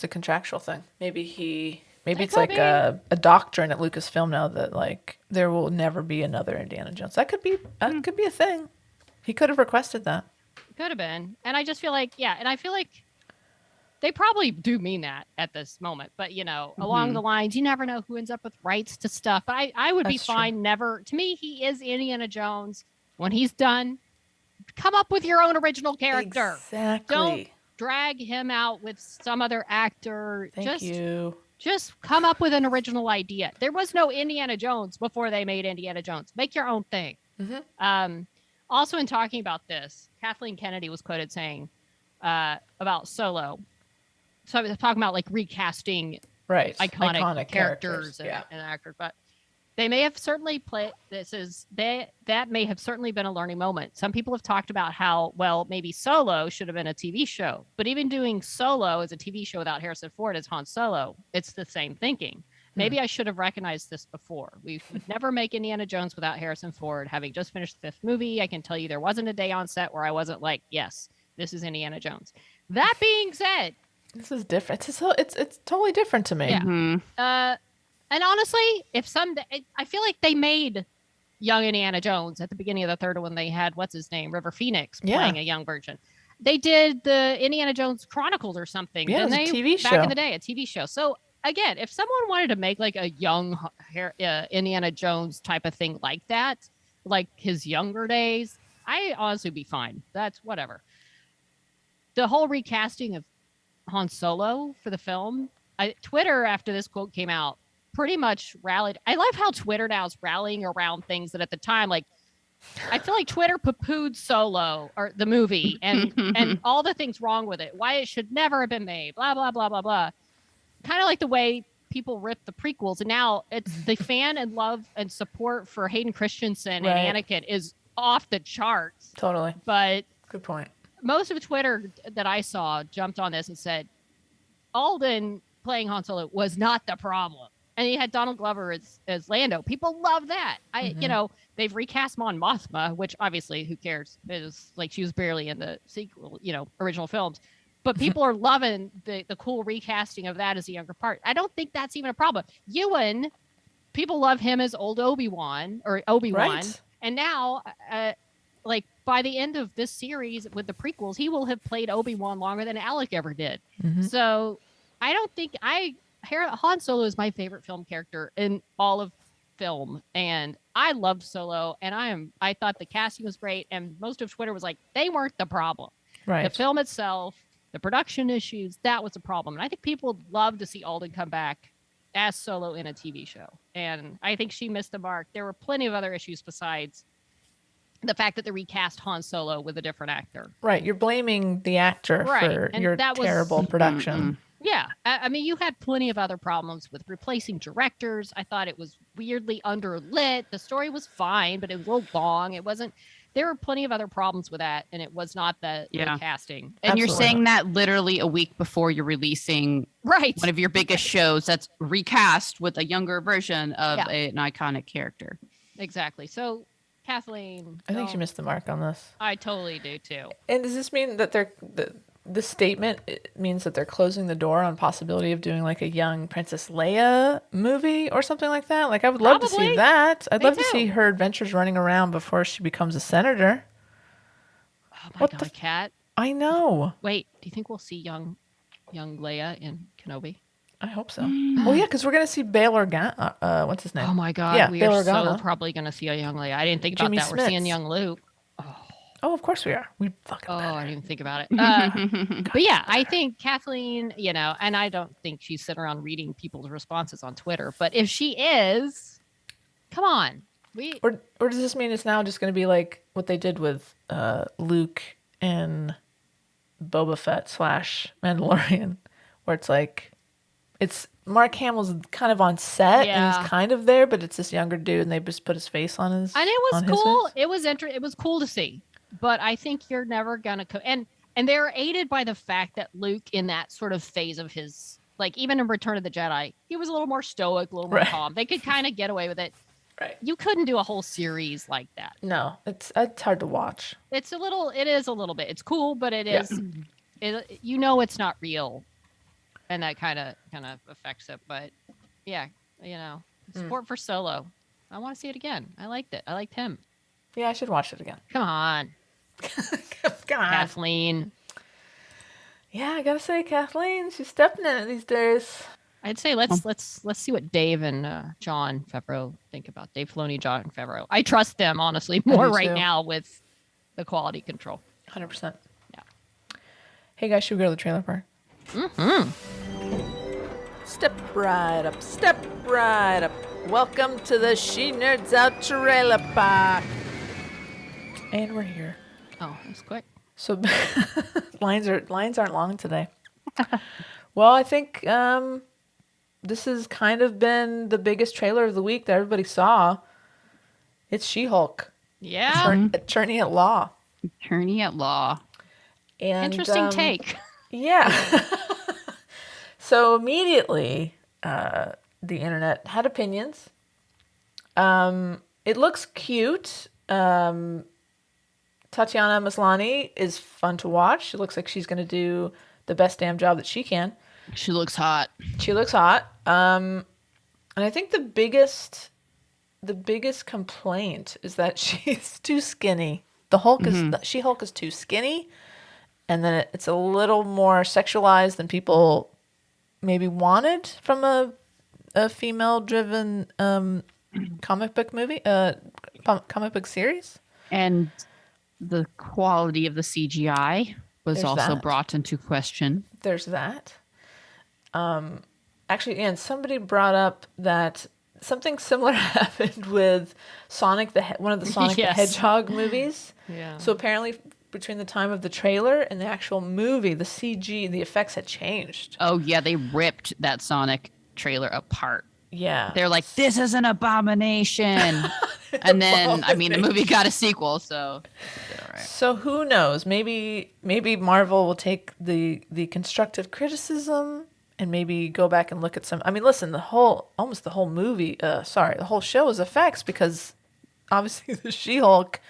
a contractual thing. Maybe It it's could like be. a doctrine at Lucasfilm now that like there will never be another Indiana Jones. That could be a thing. He could have requested that. Could have been. And I just feel like, I feel like they probably do mean that at this moment. But, along the lines, you never know who ends up with rights to stuff. But I would be That's true. fine never. To me, he is Indiana Jones. When he's done, come up with your own original character. Exactly. Don't drag him out with some other actor. Thank you. Just come up with an original idea. There was no Indiana Jones before they made Indiana Jones. Make your own thing. Also, in talking about this, Kathleen Kennedy was quoted saying about Solo. So I was talking about like recasting Right. iconic characters Yeah. and actors, but they may have certainly played. That may have certainly been a learning moment. Some people have talked about how maybe Solo should have been a TV show, but even doing Solo as a TV show without Harrison Ford as Han Solo, it's the same thinking. Maybe I should have recognized this before. We would never make Indiana Jones without Harrison Ford. Having just finished the 5th movie, I can tell you there wasn't a day on set where I wasn't like, yes, this is Indiana Jones. That being said, This is different. It's totally different to me. Yeah. Mhm. and honestly, if I feel like they made young Indiana Jones at the beginning of the third one. They had what's his name, River Phoenix, Yeah. playing a young version. They did the Indiana Jones Chronicles or something. Yeah, it was didn't a they? TV Back show. in the day, a TV show. So again, if someone wanted to make like a young Indiana Jones type of thing like that, like his younger days, I honestly would be fine. That's whatever. The whole recasting of Han Solo for the film, Twitter after this quote came out pretty much rallied. I love how Twitter now is rallying around things that at the time, like I feel like Twitter poo-pooed Solo or the movie and all the things wrong with it, why it should never have been made, blah blah blah blah blah. Kind of like the way people ripped the prequels, and now it's the fan and love and support for Hayden Christensen Right. and Anakin is off the charts. Totally. But Good point. most of Twitter that I saw jumped on this and said Alden playing Han Solo was not the problem. And he had Donald Glover as Lando. People love that. They've recast Mon Mothma, which obviously who cares? It was like she was barely in the sequel, original films. But people are loving the cool recasting of that as a younger part. I don't think that's even a problem. Ewan, people love him as old Obi-Wan. Right. And now like by the end of this series with the prequels, he will have played Obi-Wan longer than Alec ever did. Mm-hmm. So I don't think Han Solo is my favorite film character in all of film, and I loved Solo, and I thought the casting was great, and most of Twitter was like, they weren't the problem. Right. The film itself, the production issues, that was a problem. And I think people would love to see Alden come back as Solo in a TV show. And I think she missed the mark. There were plenty of other issues besides the fact that they recast Han Solo with a different actor. Right. You're blaming the actor for And your that was- terrible production. Yeah. I mean, you had plenty of other problems with replacing directors. I thought it was weirdly underlit. The story was fine, but it was a little long. It wasn't. There were plenty of other problems with that, and it was not the casting. And you're Absolutely. saying that literally a week before you're releasing Right. one of your biggest shows that's recast with a younger version of Yeah. an iconic character. Exactly. So, Kathleen. I think she missed the mark on this. I totally do too. And does this mean that this statement means that they're closing the door on possibility of doing like a young Princess Leia movie or something like that? Like I would love to see Probably. that. I'd Me love to too. see her adventures running around before she becomes a senator. Oh my What God, the- Kat. I know. Wait, do you think we'll see young Leia in Kenobi? I hope so. Well, yeah, because we're gonna see Bail Organa. What's his name? Oh my God, Yeah, we Bail are so Organa. probably going to see a young Leia. I didn't think about Jimmy that. We're seeing Smits. young Luke. Oh, of course we are. We fucking Oh, better. I didn't even think about it. But yeah, I think Kathleen, and I don't think she's sitting around reading people's responses on Twitter. But if she is, come on. Or does this mean it's now just going to be like what they did with Luke and Boba Fett / Mandalorian, where it's like it's Mark Hamill's kind of on set and Yeah. he's kind of there, but it's this younger dude and they just put his face on his. And it was on his cool. face. It was It was cool to see. But I think you're never gonna and they're aided by the fact that Luke, in that sort of phase of his, like even in Return of the Jedi, he was a little more stoic, a little more Right. calm. They could kind of get away with it. Right. You couldn't do a whole series like that. No, it's hard to watch. It is a little bit. It's cool, but it is. It's not real, and that kind of affects it. But yeah, support for Solo. I want to see it again. I liked it. I liked him. Yeah, I should watch it again. Come on, Come on. Kathleen. Yeah, I gotta say, Kathleen, she's stepping in it these days. I'd say let's see what Dave and John Favreau think about Dave Filoni, John Favreau. I trust them honestly more do right too. now with the quality control. 100%. Yeah. Hey guys, should we go to the trailer park? Mm-hmm. Step right up, step right up. Welcome to the She Nerds Out Trailer Park. And we're here. Oh, that was quick. So lines aren't long today. Well, I think this has kind of been the biggest trailer of the week that everybody saw. It's She-Hulk, Yeah. Attorney at Law. Attorney at law. And, Interesting take. Yeah. So immediately, the internet had opinions. It looks cute. Tatiana Maslany is fun to watch. She looks like she's going to do the best damn job that she can. She looks hot. She looks hot. And I think the biggest the biggest complaint is that she's too skinny. The Hulk She-Hulk is too skinny, and then it's a little more sexualized than people maybe wanted from a female-driven comic book movie, comic book series. And the quality of the CGI was There's also that. brought into question. There's that. Actually, and somebody brought up that something similar happened with Sonic one of the Sonic the Yes. Hedgehog movies. Yeah. So apparently, between the time of the trailer and the actual movie, the CG, the effects had changed. Oh yeah, they ripped that Sonic trailer apart. Yeah. They're like, this is an abomination. And then, I mean, the movie got a sequel, so. All right. So who knows? Maybe Marvel will take the constructive criticism and maybe go back and look at some. I mean, listen, the whole movie. The whole show is effects because obviously the She-Hulk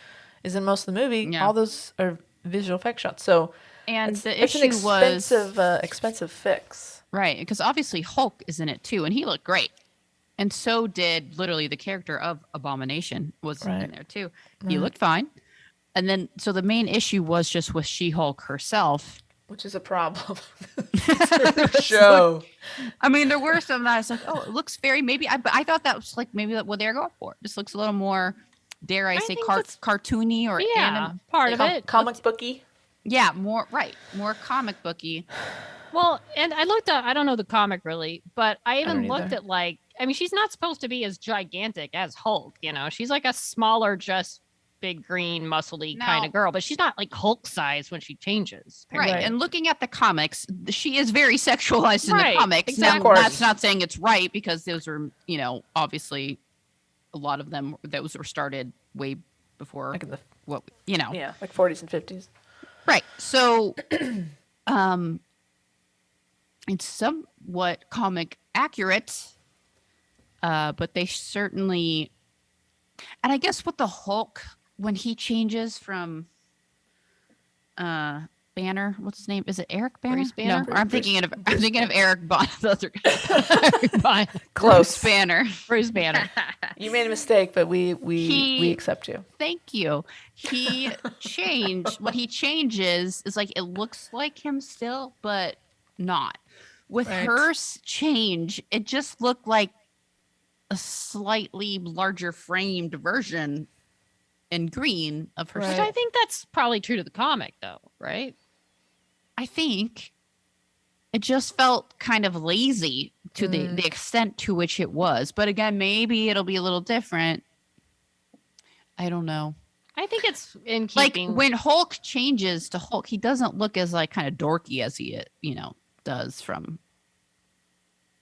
is in most of the movie. Yeah. All those are visual effect shots. So And it's the an issue was expensive fix. right, because obviously Hulk is in it too, and he looked great. And so did literally the character of Abomination was in Right. there too. He looked fine. And then, so the main issue was just with She-Hulk herself. Which is a problem. Show. I mean, there were some that I was like, oh, it looks very, but I thought that was like maybe what they're going for. This looks a little more, dare I say, think that's- cartoony or Yeah, part of it. Comic booky. Yeah, more comic booky. Well, and I looked at, I don't know the comic really, but I don't even looked either. at like, I mean, she's not supposed to be as gigantic as Hulk, you know? She's like a smaller, just big green, muscly kind Now- of girl, but she's not like Hulk size when she changes. Right. Right. And looking at the comics, she is very sexualized in Right, the comics. exactly. Now, Of course. that's not saying it's right because those were, obviously a lot of them, those were started way before Like in the what, like 40s and 50s. Right. So, it's somewhat comic accurate, but they certainly, and I guess with the Hulk, when he changes from Banner, what's his name? Is it Eric Banner? Bruce Banner? No, I'm thinking of Eric Bond, the other guy. Fine. Close. Bruce Banner. Bruce Banner. You made a mistake, but we accept you. Thank you. He changed. What he changes is like it looks like him still, but not. With Right. her change, it just looked like a slightly larger framed version in green of Right. Which herself. I think that's probably true to the comic though, right? I think it just felt kind of lazy to the extent to which it was. But again, maybe it'll be a little different. I don't know. I think it's in Like keeping. when Hulk changes to Hulk, he doesn't look as like kind of dorky as he, does from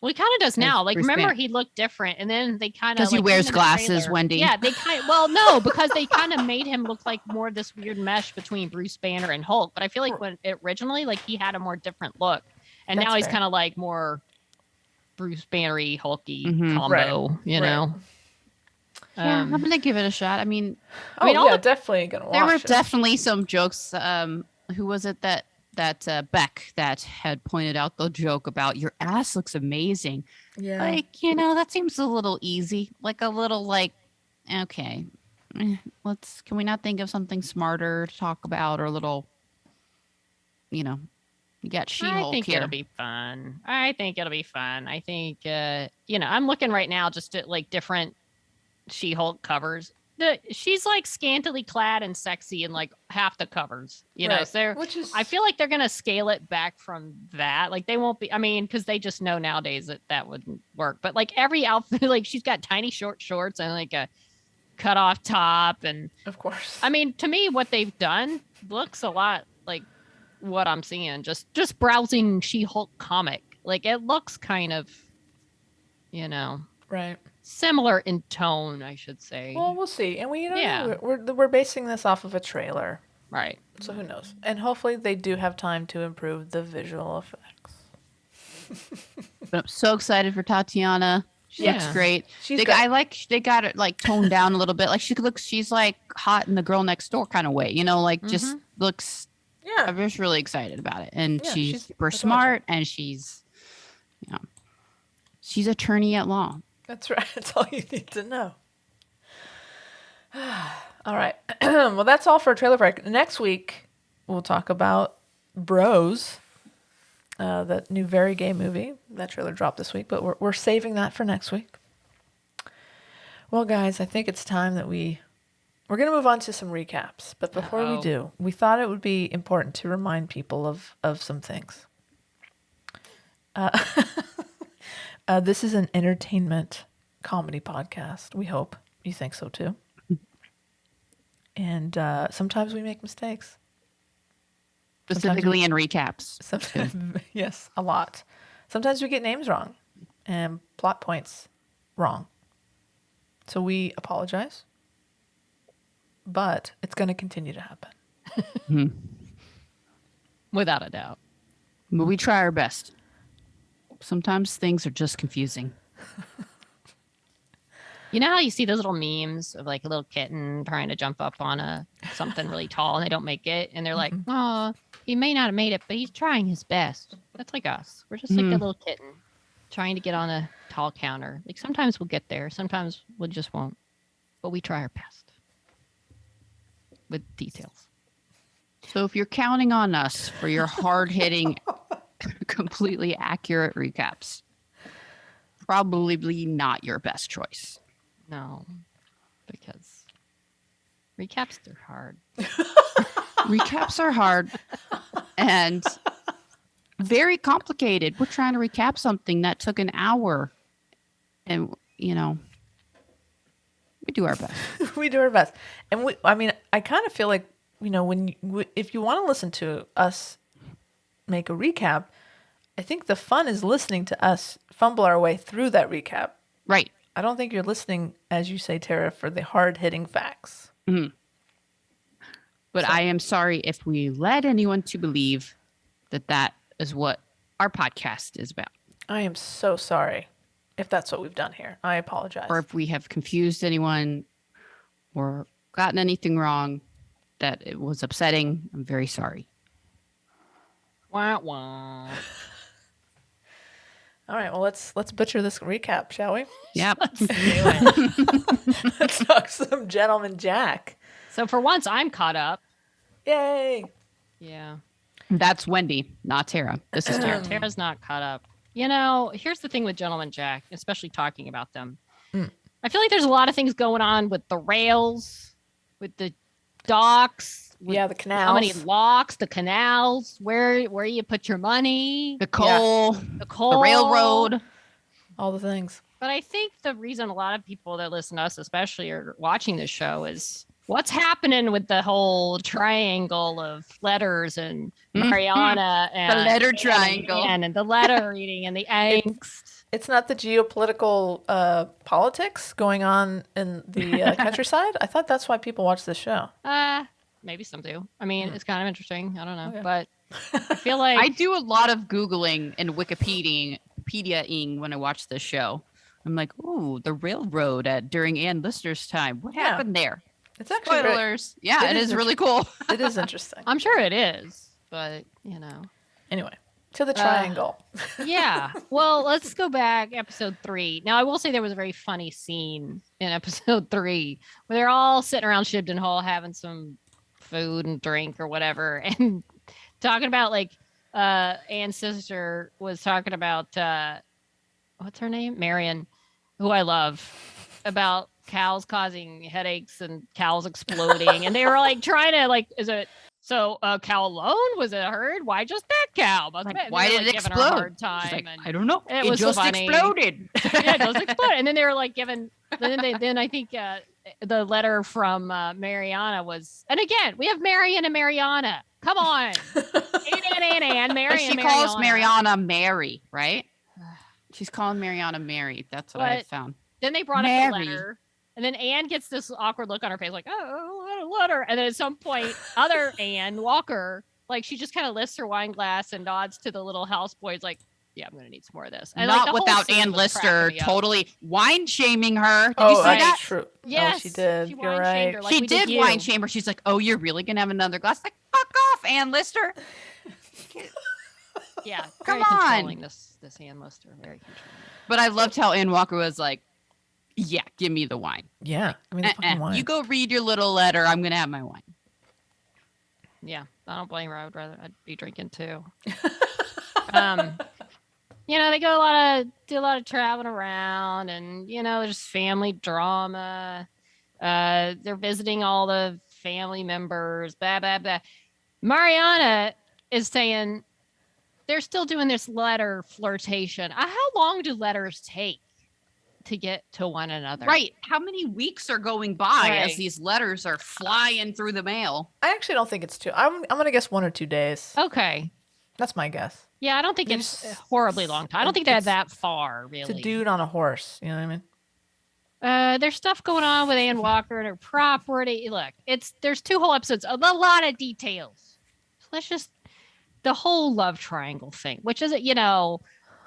Well, he kind of does now. Like, Bruce remember, Banner. he looked different, and then they kind of because he wears glasses, Wendy. Yeah, they kind. Well, no, because they kind of made him look like more of this weird mesh between Bruce Banner and Hulk. But I feel like when originally, like, he had a more different look, and That's now he's fair. kind of like more Bruce Banner-y, Hulky Mhm. combo. You know. Yeah, I'm gonna give it a shot. I mean, Oh, mean, all yeah, the- definitely gonna watch there were it. definitely some jokes. Who was it that Beck that had pointed out the joke about your ass looks amazing? Yeah. Like, that seems a little easy. Like a little like, okay, can we not think of something smarter to talk about or a little, you got She-Hulk I think here. it'll be fun. I think, I'm looking right now just at like different She-Hulk covers. She's like scantily clad and sexy in like half the covers, you know. Right. So Which is I feel like they're gonna scale it back from that. Like they won't be. I mean, because they just know nowadays that wouldn't work. But like every outfit, like she's got tiny short shorts and like a cut off top, and of course. I mean, to me, what they've done looks a lot like what I'm seeing. Just browsing She-Hulk comic, like it looks kind of, Right. similar in tone, I should say. Well, we'll see. And we, Yeah. we're basing this off of a trailer, Right. so who knows? And hopefully they do have time to improve the visual effects. But I'm so excited for Tatiana. She looks Yeah. great. She's They great. got it like toned down a little bit. Like she's like hot in the girl next door kind of way, just looks. Yeah. I'm just really excited about it, and Yeah, she's she's super adorable. smart, and she's attorney at law. That's right. That's all you need to know. All right. Well, that's all for Trailer Park. Next week, we'll talk about Bros, that new Very Gay movie. That trailer dropped this week, but we're saving that for next week. Well, guys, I think it's time that we're going to move on to some recaps. But before we do, we thought it would be important to remind people of some things. This is an entertainment comedy podcast. We hope you think so too. And sometimes we make mistakes. Specifically in recaps. Sometimes, yes, a lot. Sometimes we get names wrong and plot points wrong. So we apologize. But it's going to continue to happen. Without a doubt. But we try our best. Sometimes things are just confusing. You know how you see those little memes of like a little kitten trying to jump up on something really tall and they don't make it, and they're like, "Oh, he may not have made it, but he's trying his best." That's like us. We're just like a little kitten trying to get on a tall counter. Like sometimes we'll get there, sometimes we just won't, but we try our best with details. So if you're counting on us for your hard-hitting, completely accurate recaps, probably not your best choice. No, because recaps are hard. Recaps are hard and very complicated. We're trying to recap something that took an hour, and we do our best. We do our best. And I kind of feel like, if you want to listen to us make a recap, I think the fun is listening to us fumble our way through that recap. Right. I don't think you're listening, as you say, Tara, for the hard-hitting facts. Mm-hmm. But I am sorry if we led anyone to believe that is what our podcast is about. I am so sorry if that's what we've done here. I apologize. Or if we have confused anyone or gotten anything wrong that it was upsetting. I'm very sorry. Wah, wah. All right, well, let's butcher this recap, shall we? Yep. Let's talk some Gentleman Jack. So for once, I'm caught up. Yay! Yeah. That's Wendy, not Tara. This is Tara. Tara's not caught up. Here's the thing with Gentleman Jack, especially talking about them. I feel like there's a lot of things going on with the rails, with the docks. The canals. How many locks, the canals, where you put your money. The coal. The railroad. All the things. But I think the reason a lot of people that listen to us especially are watching this show is what's happening with the whole triangle of letters and Mariana and the letter triangle and the letter reading and the angst. It's not the geopolitical politics going on in the countryside. I thought that's why people watch this show. Maybe some do. I mean, it's kind of interesting. I don't know, but I feel like I do a lot of Googling and Wikipedia-ing when I watch this show. I'm like, ooh, the railroad during Ann Lister's time. What happened there? It's actually spoilers. It is really cool. It is interesting. I'm sure it is, but Anyway, to the triangle. Yeah. Well, let's go back episode 3. Now, I will say there was a very funny scene in episode 3 where they're all sitting around Shibden Hall having some food and drink or whatever, and talking about Ann's sister was talking about what's her name, Marion, who I love, about cows causing headaches and cows exploding, and they were trying to is it so a cow alone, was it a herd, why just that cow, why did it explode? Her a hard time. She's and I don't know, it was just funny. exploded. Yeah, it just exploded. And then they were giving then I think the letter from Mariana was, and again we have Marion and Mariana, come on. and Mary, she calls Mariana Mary, right? She's calling Mariana Mary. That's what I found. Then they brought up the letter, and then Anne gets this awkward look on her face, letter. And then at some point, other Anne Walker, she just kind of lifts her wine glass and nods to the little houseboy. Yeah, I'm going to need some more of this. And, not without Ann Lister totally wine shaming her. Did you see that? True. Yes, she did. You're right. Her, she did wine shame her. She's like, "Oh, you're really going to have another glass?" Fuck off, Ann Lister. Yeah, come on. Controlling this Ann Lister, very controlling. But I loved how Ann Walker was like, Yeah, give me the wine. Yeah, I mean, the fucking wine. You go read your little letter. I'm gonna have my wine. Yeah, I don't blame her. I'd be drinking too. um, they do a lot of traveling around, and there's family drama. They're visiting all the family members. Blah blah blah. Mariana is saying they're still doing this letter flirtation. How long do letters take to get to one another? Right. How many weeks are going by Right. as these letters are flying through the mail? I actually don't think it's two. I'm gonna guess 1 or 2 days. Okay. That's my guess. Yeah, I don't think it's a horribly long time. I don't think they're that far, really. It's a dude on a horse. You know what I mean? There's stuff going on with Ann Walker and her property. Look, there's 2 whole episodes, a lot of details. So let's just the whole love triangle thing, which is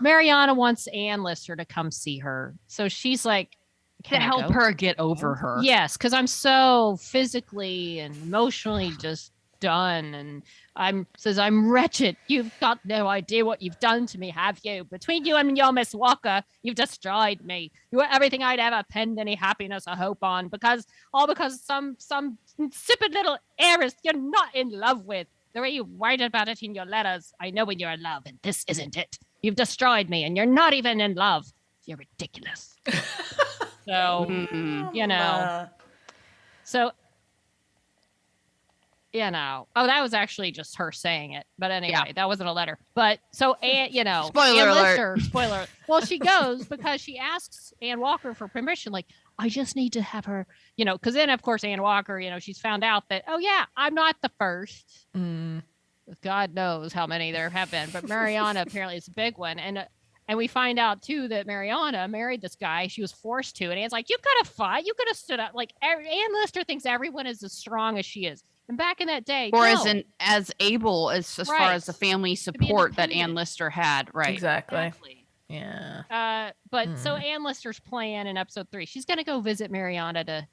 Mariana wants Ann Lister to come see her, so she's like, to help her get over her. Yes, because I'm so physically and emotionally just done, and I'm wretched. You've got no idea what you've done to me, have you? Between you and your Miss Walker, you've destroyed me. You were everything I'd ever pinned any happiness or hope on, because some insipid little heiress you're not in love with. The way you write about it in your letters, I know when you're in love, and this isn't it. You've destroyed me, and you're not even in love. You're ridiculous. So, so, oh, that was actually just her saying it. But anyway, that wasn't a letter. But so, spoiler alert. Spoiler. Well, she goes because she asks Ann Walker for permission. Like, I just need to have her, because then, of course, Ann Walker, she's found out that, oh, yeah, I'm not the first. God knows how many there have been. But Mariana apparently is a big one. And we find out, too, that Mariana married this guy. She was forced to. And Ann's like, you could have fought. You could have stood up. Like, Ann Lister thinks everyone is as strong as she is. And back in that day, or no. as able as far as the family support that Ann Lister had. Right. Exactly. Yeah. So Ann Lister's plan in episode 3, she's going to go visit Mariana to,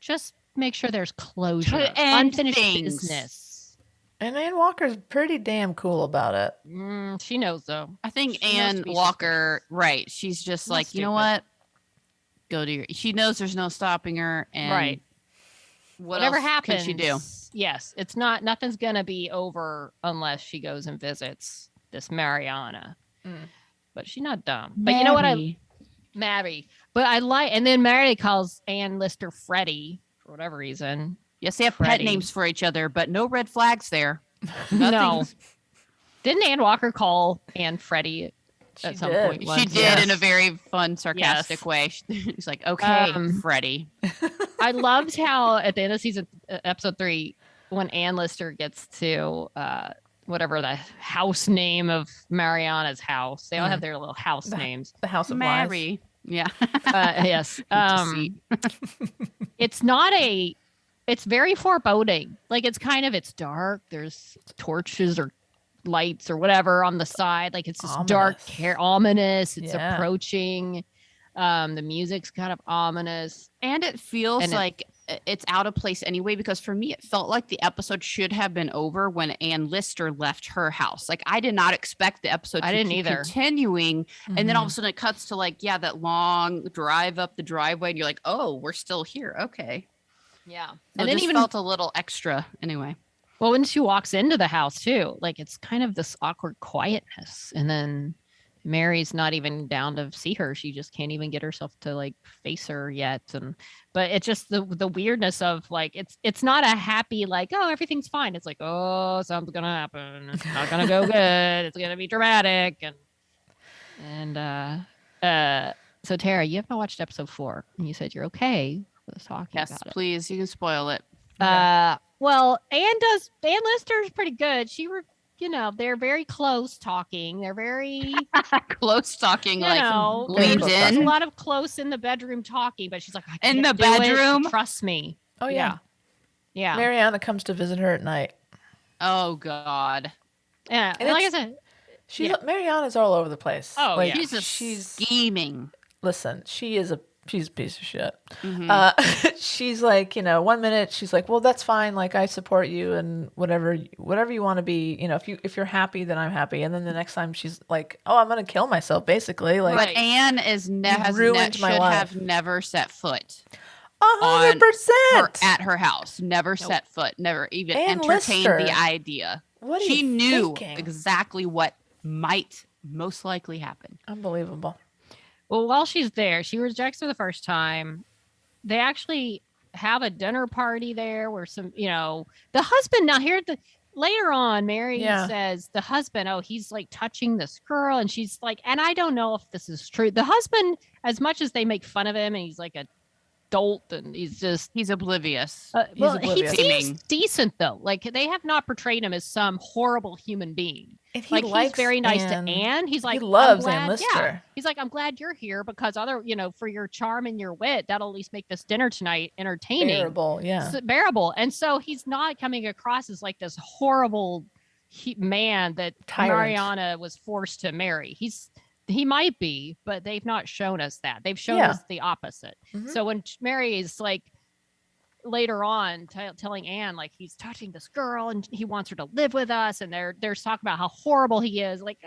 just make sure there's closure. Unfinished business. And Ann Walker's pretty damn cool about it. She knows, though. I think Ann Walker, right. She's just like, you know what? Go to she knows there's no stopping her. And right. Whatever happens, can she do? Yes. Nothing's going to be over unless she goes and visits this Mariana. But she's not dumb. But you know what? Mary. But I like, and then Mary calls Ann Lister Freddie for whatever reason. Yes, they have pet names for each other, but no red flags there. No. Didn't Ann Walker call Ann Freddie at some point? She did in a very fun, sarcastic way. She's like, okay, Freddie. I loved how at the end of episode 3, when Ann Lister gets to whatever the house name of Mariana's house, they all have their little house names. The House of Mary. Lies. Yeah. Yes. It's very foreboding. Like, it's dark. There's torches or lights or whatever on the side. Like, it's just dark, ominous. It's approaching. The music's kind of ominous. And it feels like it's out of place anyway, because for me, it felt like the episode should have been over when Ann Lister left her house. Like, I did not expect the episode to keep continuing. And then all of a sudden it cuts to that long drive up the driveway. And you're like, oh, we're still here. Okay. Yeah. So and then even felt a little extra anyway. Well, when she walks into the house too, like, it's kind of this awkward quietness. And then Mary's not even down to see her. She just can't even get herself to face her yet. But it's just the weirdness of it's not a happy, oh, everything's fine. It's like, oh, something's going to happen. It's not going to go good. It's going to be dramatic. So Tara, you haven't watched episode 4 and you said you're okay. Yes, please. You can spoil it. Well, Ann Lister's pretty good. They're very close talking. They're very close talking, leaned there's in. a lot of close in the bedroom talking, but she's like, I can't in the do it. bedroom. Trust me. Oh yeah. Yeah. Comes to visit her at night. Oh God. Yeah. And like I said, Mariana's all over the place. Oh, like, yeah. She's scheming. Listen, she is she's a piece of shit. Mm-hmm. She's like, 1 minute she's like, well, that's fine. Like, I support you and whatever you want to be. If you're happy, then I'm happy. And then the next time she's like, oh, I'm gonna kill myself, basically. Like, But Anne is ruined my life. have never set foot 100%. at her house. Never set foot. Never even Ann entertained Lister. the idea. What are She you knew thinking? exactly what might most likely happen. Unbelievable. Well, while she's there, she rejects her the first time. They actually have a dinner party there where the husband, now here later on, Mary says the husband, oh, he's like touching this girl. And she's like, and I don't know if this is true. The husband, as much as they make fun of him and he's like a dolt and he's He's oblivious. oblivious. He seems decent though. Like they have not portrayed him as some horrible human being. And Like he's very nice to Anne. He's like, he loves I'm glad, Ann Lister. Yeah. He's like, I'm glad you're here because for your charm and your wit, that'll at least make this dinner tonight entertaining. Bearable, yeah. Bearable. And so he's not coming across as like this horrible man that Tyrant. Mariana was forced to marry. He might be, but they've not shown us that. They've shown us the opposite. Mm-hmm. So when Mary is like later on telling Anne like he's touching this girl and he wants her to live with us, and they're talking about how horrible he is, like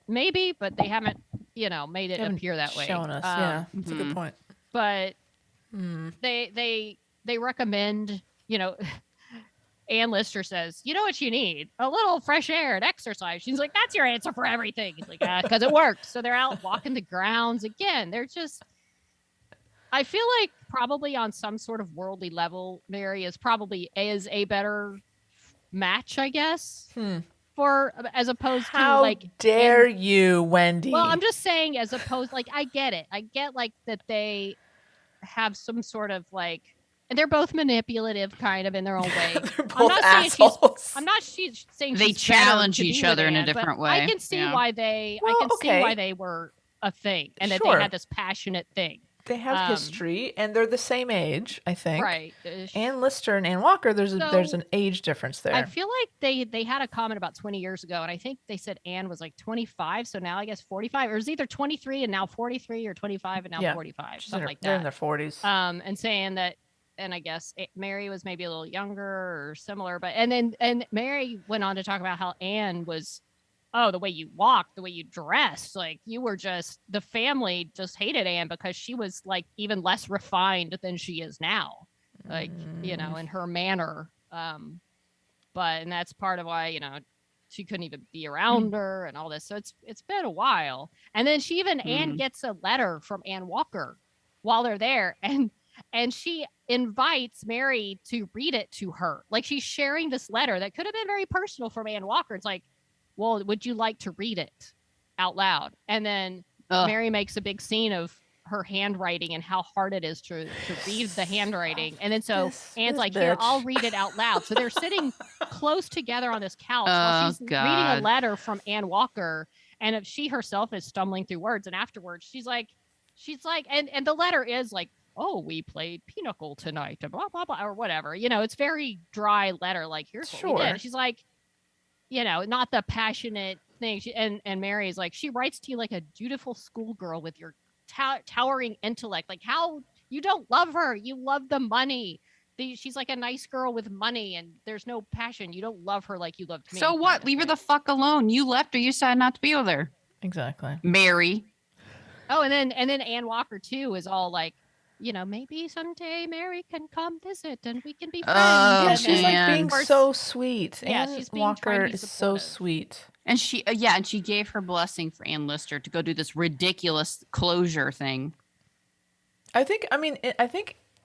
maybe, but they haven't made it appear that way. Shown us, yeah, that's a good point. But they recommend Ann Lister says, you know what you need? A little fresh air and exercise. She's like, that's your answer for everything. He's like, because it works. So they're out walking the grounds again. They're just, I feel like probably on some sort of worldly level, Mary is a better match, I guess, as opposed to How dare you, Wendy? Well, I'm just saying, as opposed, like, I get it. I get like that they have some sort of like, and they're both manipulative, kind of in their own way. They're both assholes. I'm not saying they challenge each other in a different way. I can see why they. I can see why they were a thing, and that they had this passionate thing. They have history, and they're the same age, I think. Right. Ann Lister and Ann Walker, there's an age difference there. I feel like they had a comment about 20 years ago, and I think they said Ann was like 25, so now I guess 45, or it's either 23 and now 43, or 25 and now 45, something like that. They're in their 40s. And saying that, and I guess Mary was maybe a little younger or similar, but and Mary went on to talk about how Anne was, the way you walked, the way you dressed, like you were just, the family just hated Anne because she was like even less refined than she is now, like in her manner. And that's part of why she couldn't even be around her and all this. So it's been a while. And then Anne gets a letter from Ann Walker while they're there, and she invites Mary to read it to her. Like she's sharing this letter that could have been very personal from Ann Walker. It's like, well, would you like to read it out loud? And then Mary makes a big scene of her handwriting and how hard it is to read the handwriting. And then so Anne's like, here, I'll read it out loud. So they're sitting close together on this couch while she's reading a letter from Ann Walker. And if she herself is stumbling through words, and afterwards she's like, and the letter is like, oh, we played pinochle tonight, and blah, blah, blah, or whatever. It's very dry letter. Like, here's what we did. She's like, not the passionate thing. And Mary is like, she writes to you like a dutiful schoolgirl with your towering intellect. Like, how you don't love her. You love the money. She's like a nice girl with money, and there's no passion. You don't love her like you loved me. So what? Leave her the fuck alone. You left her. You decided not to be with her. Exactly. Mary. Oh, and then Ann Walker too is all like, maybe someday Mary can come visit and we can be friends. Yeah, she's like being so sweet. Yeah, Ann she's being Walker is so sweet. And she gave her blessing for Ann Lister to go do this ridiculous closure thing. I think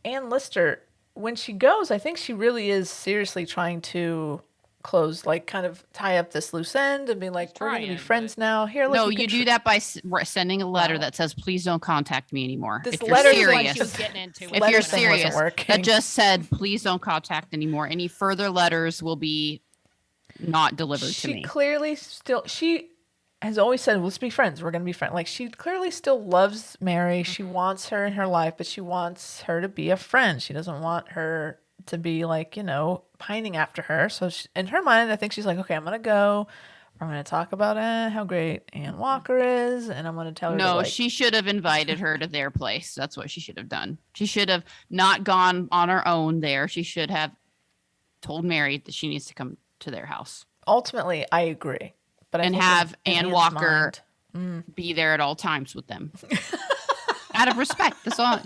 Ann Lister, when she goes, I think she really is seriously trying to close, like kind of tie up this loose end and be like, we're going to be friends now. Here, no, you do that by sending a letter that says, please don't contact me anymore. This if you're serious, if you're serious, that just said, please don't contact anymore. Any further letters will be not delivered to me. She has always said, let's be friends. We're going to be friends. Like, she clearly still loves Mary. She wants her in her life, but she wants her to be a friend. She doesn't want her to be like, pining after her. So in her mind, I think she's like, okay, I'm going to go. I'm going to talk about how great Ann Walker is, and I'm going to tell her. No, to, she should have invited her to their place. That's what she should have done. She should have not gone on her own there. She should have told Mary that she needs to come to their house. Ultimately, I agree. But I and think have in Ann Ann's Walker mind, be there at all times with them. Out of respect. That's all,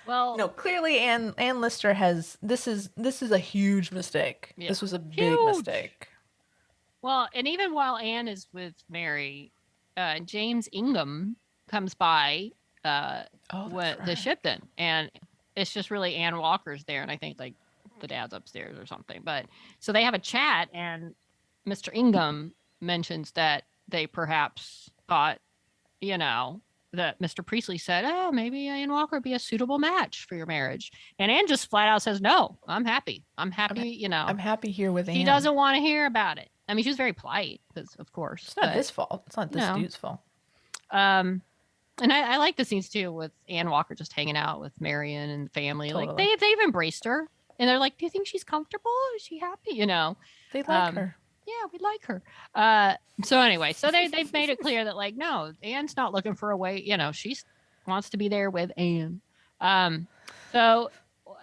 Well, No, clearly Ann Lister has this is a huge mistake. Yeah. This was a big Huge. mistake. well, and even while Anne is with Mary, James Ingham comes by That's the right. Shipton, and it's just really Ann Walker's there, and I think like the dad's upstairs or something. But so they have a chat, and Mr. Ingham mentions that they perhaps thought, that Mr. Priestley said, "Oh, maybe Ann Walker would be a suitable match for your marriage," and Anne just flat out says, "No, I'm happy. I'm happy." I'm happy here with She Ann. doesn't want to hear about it. I mean, she was very polite, because of course. It's not his fault. It's not this No. dude's fault. And I like the scenes too with Ann Walker just hanging out with Marion and the family. Like Totally. they've embraced her, and they're like, "Do you think she's comfortable? Is she happy?" They like her. Yeah, we like her. So anyway, so they've made it clear that like, no, Anne's not looking for a way. She wants to be there with Anne. So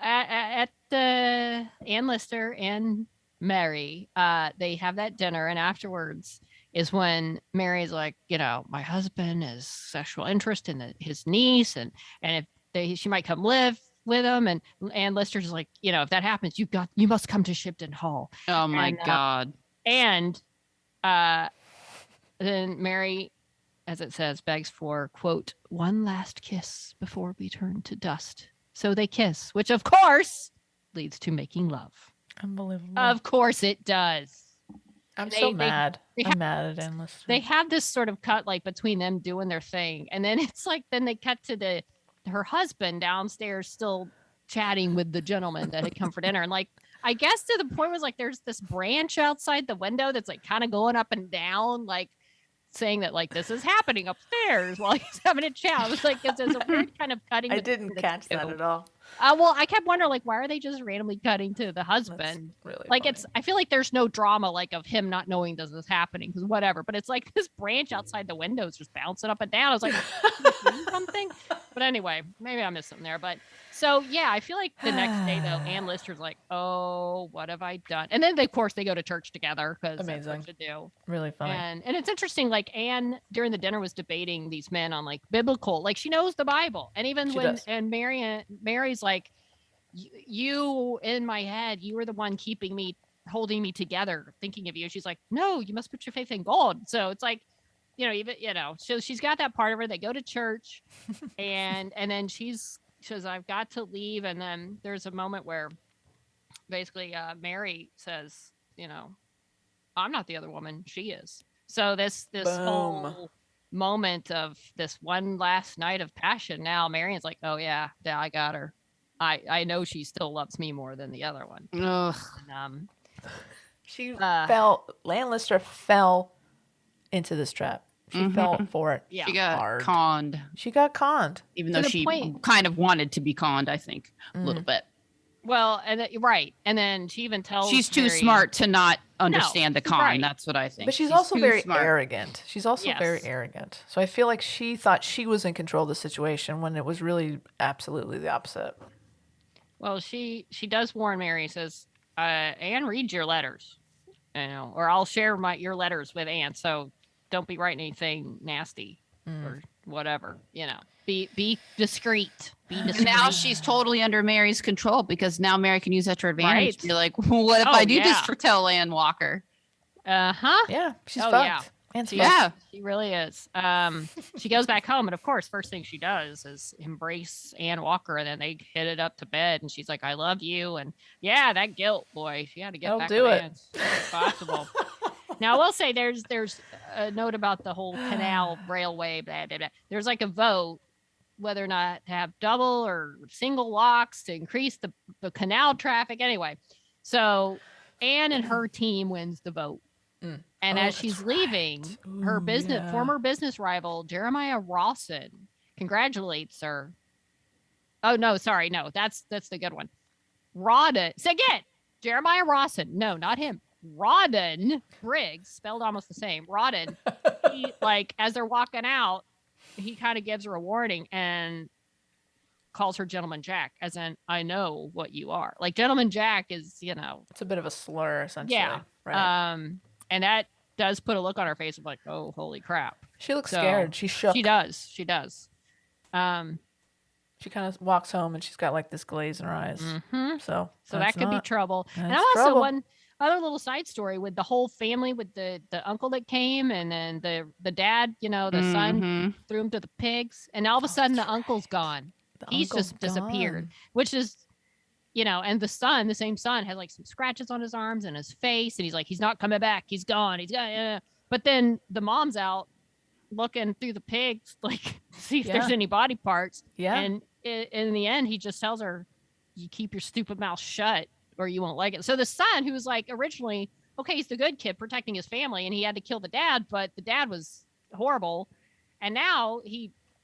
at the Ann Lister and Mary, they have that dinner, and afterwards is when Mary's like, my husband has sexual interest in his niece, and if she might come live with him, and Ann Lister's like, if that happens, you must come to Shipton Hall. Oh my God. And then Mary, as it says, begs for, quote, one last kiss before we turn to dust. So they kiss, which of course leads to making love. Unbelievable. Of course it does. I'm so mad. they I'm mad at Ann Lister. They have this sort of cut like between them doing their thing. And then it's like, then they cut to her husband downstairs still chatting with the gentleman that had come for dinner. And like, I guess to the point was like, there's this branch outside the window that's like kind of going up and down, like saying that like this is happening upstairs while he's having a chat. It was like, there's a weird kind of cutting. I didn't catch that at all. Well, I kept wondering like, why are they just randomly cutting to the husband? That's really like funny. I feel like there's no drama like of him not knowing this is happening because whatever, but it's like this branch outside the window is just bouncing up and down. I was like, something. But anyway, maybe I missed something there. But so yeah, I feel like the next day though, Ann Lister's like, oh, what have I done? And then of course they go to church together because that's what to do. Really funny. And it's interesting. Like Anne during the dinner was debating these men on like biblical, like she knows the Bible, and even She when does. and Mary's like, you in my head, you were the one keeping me, holding me together, thinking of you. She's like, no, you must put your faith in God. So it's like, even so she's got that part of her. They go to church, and then she says, I've got to leave. And then there's a moment where basically Mary says, I'm not the other woman, she is. So this Boom. whole moment of this one last night of passion. Now Marion's like, oh yeah, I got her. I know she still loves me more than the other one. Ugh. And, She Ann Lister fell into this trap. She fell for it. Yeah. She got hard. conned, She got conned. even To though the she point- kind of wanted to be conned, I think, a little bit. well, right. And then she even tells She's too Mary- smart to not understand the con. right. That's what I think. But she's also too very smart. arrogant. She's also very Yes. arrogant. So I feel like she thought she was in control of the situation when it was really absolutely the opposite. Well, she does warn Mary, says, Anne, read your letters, or I'll share your letters with Anne. So don't be writing anything nasty or whatever, be discreet. Be discreet. Now she's totally under Mary's control because now Mary can use that to her advantage. Right. Be like, what if Oh, I do yeah. this for tell Ann Walker? Uh-huh. Yeah, she's Oh, fucked. yeah. Anne's She, fucked. Yeah. she really is. She goes back home, and of course, first thing she does is embrace Ann Walker, and then they hit it up to bed, and she's like, I love you. And yeah, that guilt, boy, she had to get That'll back do with it. Ann as soon as possible. Now, I will say there's a note about the whole canal railway, blah, blah, blah. There's like a vote whether or not to have double or single locks to increase the canal traffic. Anyway, so Anne and her team wins the vote. And Oh, as she's that's leaving, right. her Ooh, former business rival, Jeremiah Rawson, congratulates her. Oh, no, sorry. No, that's the good one. Say again, Jeremiah Rawson. No, not him. Rodden Briggs, spelled almost the same. Rodden, he, like, as they're walking out, he kind of gives her a warning and calls her Gentleman Jack, as in, I know what you are. Like, Gentleman Jack is, It's a bit of a slur, essentially. yeah. Right. And that does put a look on her face of like, oh, holy crap. She looks scared. She's shook. She does. She kind of walks home and she's got like this glaze in her eyes. Mm-hmm. So that could be trouble. And that's also trouble. one other little side story with the whole family, with the uncle that came, and then the dad, the son threw him to the pigs, and all of a sudden the uncle's gone. He's just disappeared, which is, and the same son, has like some scratches on his arms and his face, and he's like, he's not coming back. He's gone. He's gone. But then the mom's out looking through the pigs, like, see if there's any body parts. Yeah. And in the end, he just tells her, you keep your stupid mouth shut or you won't like it. So the son, who was like originally, okay, he's the good kid protecting his family, and he had to kill the dad, but the dad was horrible. And now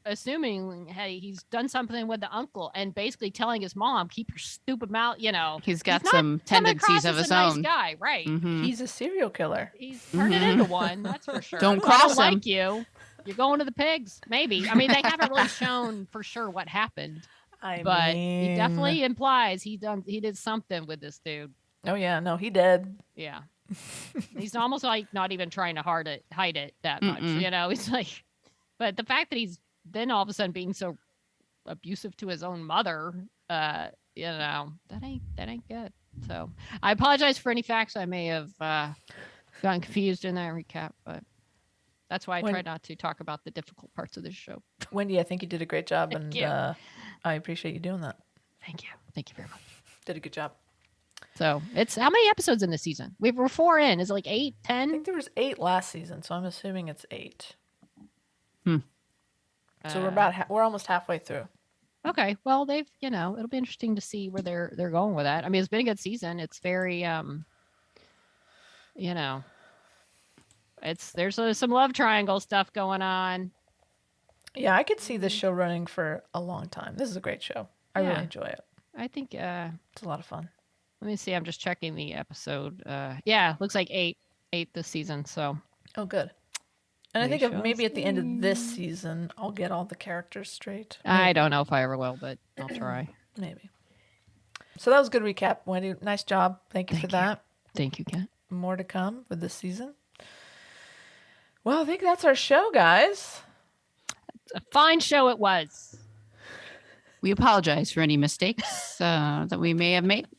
assuming, hey, he's done something with the uncle, and basically telling his mom, keep your stupid mouth, He's got some tendencies of his own. Nice guy, right? Mm-hmm. He's a serial killer. He's turned it into one, that's for sure. Don't cross him. Like you're going to the pigs, maybe. I mean, they haven't really shown for sure what happened, but he definitely implies he did something with this dude. Oh yeah, no, he did. Yeah, he's almost like not even trying to hide it that much. He's like, but the fact that he's then all of a sudden being so abusive to his own mother, that ain't good. So I apologize for any facts I may have gotten confused in that recap, but that's why I try not to talk about the difficult parts of this show. Wendy, I think you did a great job, Thank and you. I appreciate you doing that. Thank you very much. Did a good job. So it's how many episodes in this season? We're 4 in. Is it like 8, 10? I think there was 8 last season, so I'm assuming it's 8. So we're almost halfway through. Okay. Well, they've, it'll be interesting to see where they're going with that. I mean, it's been a good season. It's very, there's some love triangle stuff going on. Yeah, I could see this show running for a long time. This is a great show. I really enjoy it. I think it's a lot of fun. Let me see. I'm just checking the episode. Yeah, looks like 8 this season. So. Oh, good. And I think maybe at the end of this season, I'll get all the characters straight. Maybe. I don't know if I ever will, but I'll try. Maybe. So that was a good recap, Wendy. Nice job. Thank you for that. Thank you, Kat. More to come with this season. Well, I think that's our show, guys. It's a fine show it was. We apologize for any mistakes that we may have made.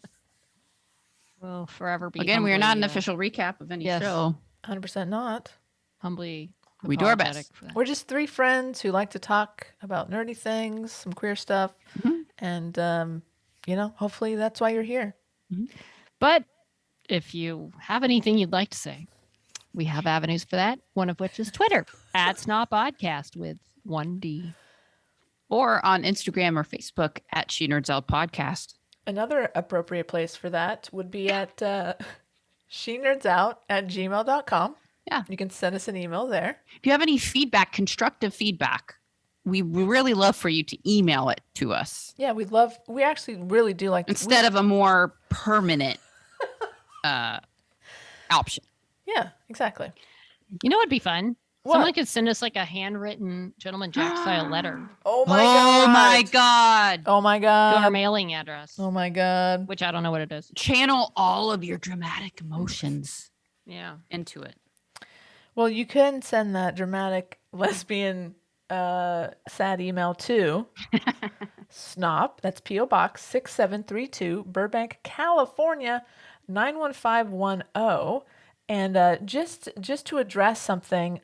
We'll forever be. Again, we are not an official recap of any show. 100% not. Humbly. We do our best. We're just 3 friends who like to talk about nerdy things, some queer stuff. And, hopefully that's why you're here. But if you have anything you'd like to say, we have avenues for that. One of which is Twitter @SnotPodcast with 1D. Or on Instagram or Facebook @SheNerdsOutPodcast. Another appropriate place for that would be at shenerdsout@gmail.com. Yeah. You can send us an email there. If you have any feedback, constructive feedback, we really love for you to email it to us. Yeah, we actually really do like instead of a more permanent option. Yeah, exactly. You know what'd be fun? What? Someone could send us like a handwritten Gentleman Jack style letter. Oh my god. Oh my god. To our mailing address. Oh my god. Which I don't know what it is. Channel all of your dramatic emotions into it. Well, you can send that dramatic lesbian sad email to SNOP. That's P.O. Box 6732, Burbank, California 91510. And just to address something,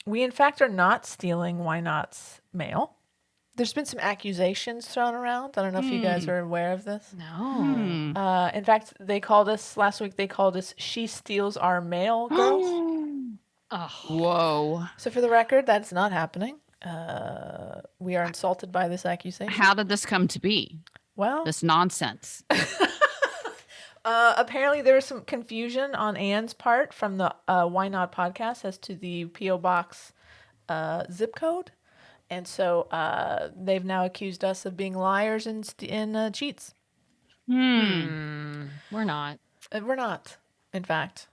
we in fact are not stealing Why Not's mail. There's been some accusations thrown around. I don't know if you guys are aware of this. No. In fact, they called us last week. They called us "She Steals Our Mail" girls. Oh. Whoa. So for the record, that's not happening. We are insulted by this accusation. How did this come to be? Well, this nonsense. Apparently there was some confusion on Anne's part from the Why Not podcast as to the P.O. Box zip code. And so they've now accused us of being liars and cheats. We're not. We're not. In fact,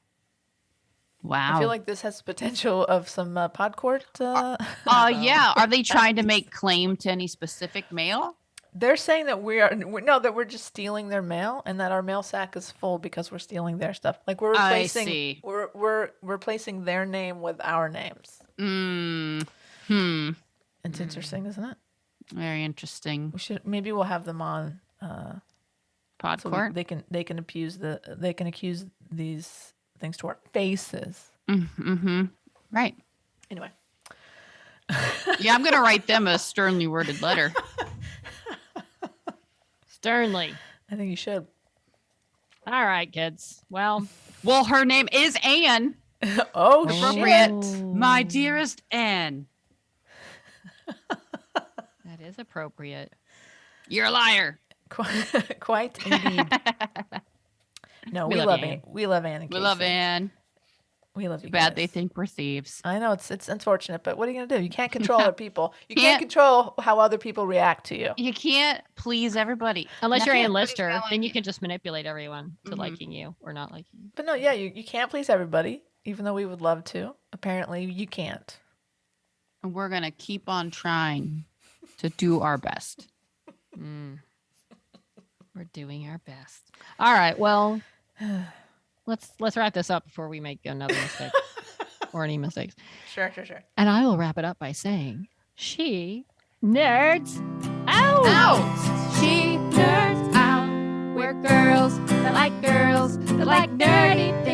Wow. I feel like this has potential of some pod court. Yeah. Are they trying to make claim to any specific mail? They're saying that we're just stealing their mail, and that our mail sack is full because we're stealing their stuff. Like we're I replacing, see. we're replacing their name with our names. It's interesting, isn't it? Very interesting. Maybe we'll have them on Pod so court. they can accuse these things to our faces. Right. Anyway. Yeah, I'm gonna write them a sternly worded letter. Sternly. I think you should. All right, kids. Well, Her name is Anne. Oh, Appropriate. shit. My dearest Anne. that is appropriate. You're a liar. Quite indeed. No, we love Anne. We love Anne. We love Anne. We love you. Bad guys. they think we're thieves. I know it's unfortunate, but what are you gonna do? You can't control other people. You can't control how other people react to you. You can't please everybody. Unless you're Ann Everybody's Lister, going- then you can just manipulate everyone to liking you or not liking you. But no, yeah, you can't please everybody, even though we would love to. Apparently, you can't. And we're gonna keep on trying to do our best. We're doing our best. All right. Well, let's wrap this up before we make another mistake or any mistakes. Sure. And I will wrap it up by saying, she nerds out. She nerds out. We're girls that like nerdy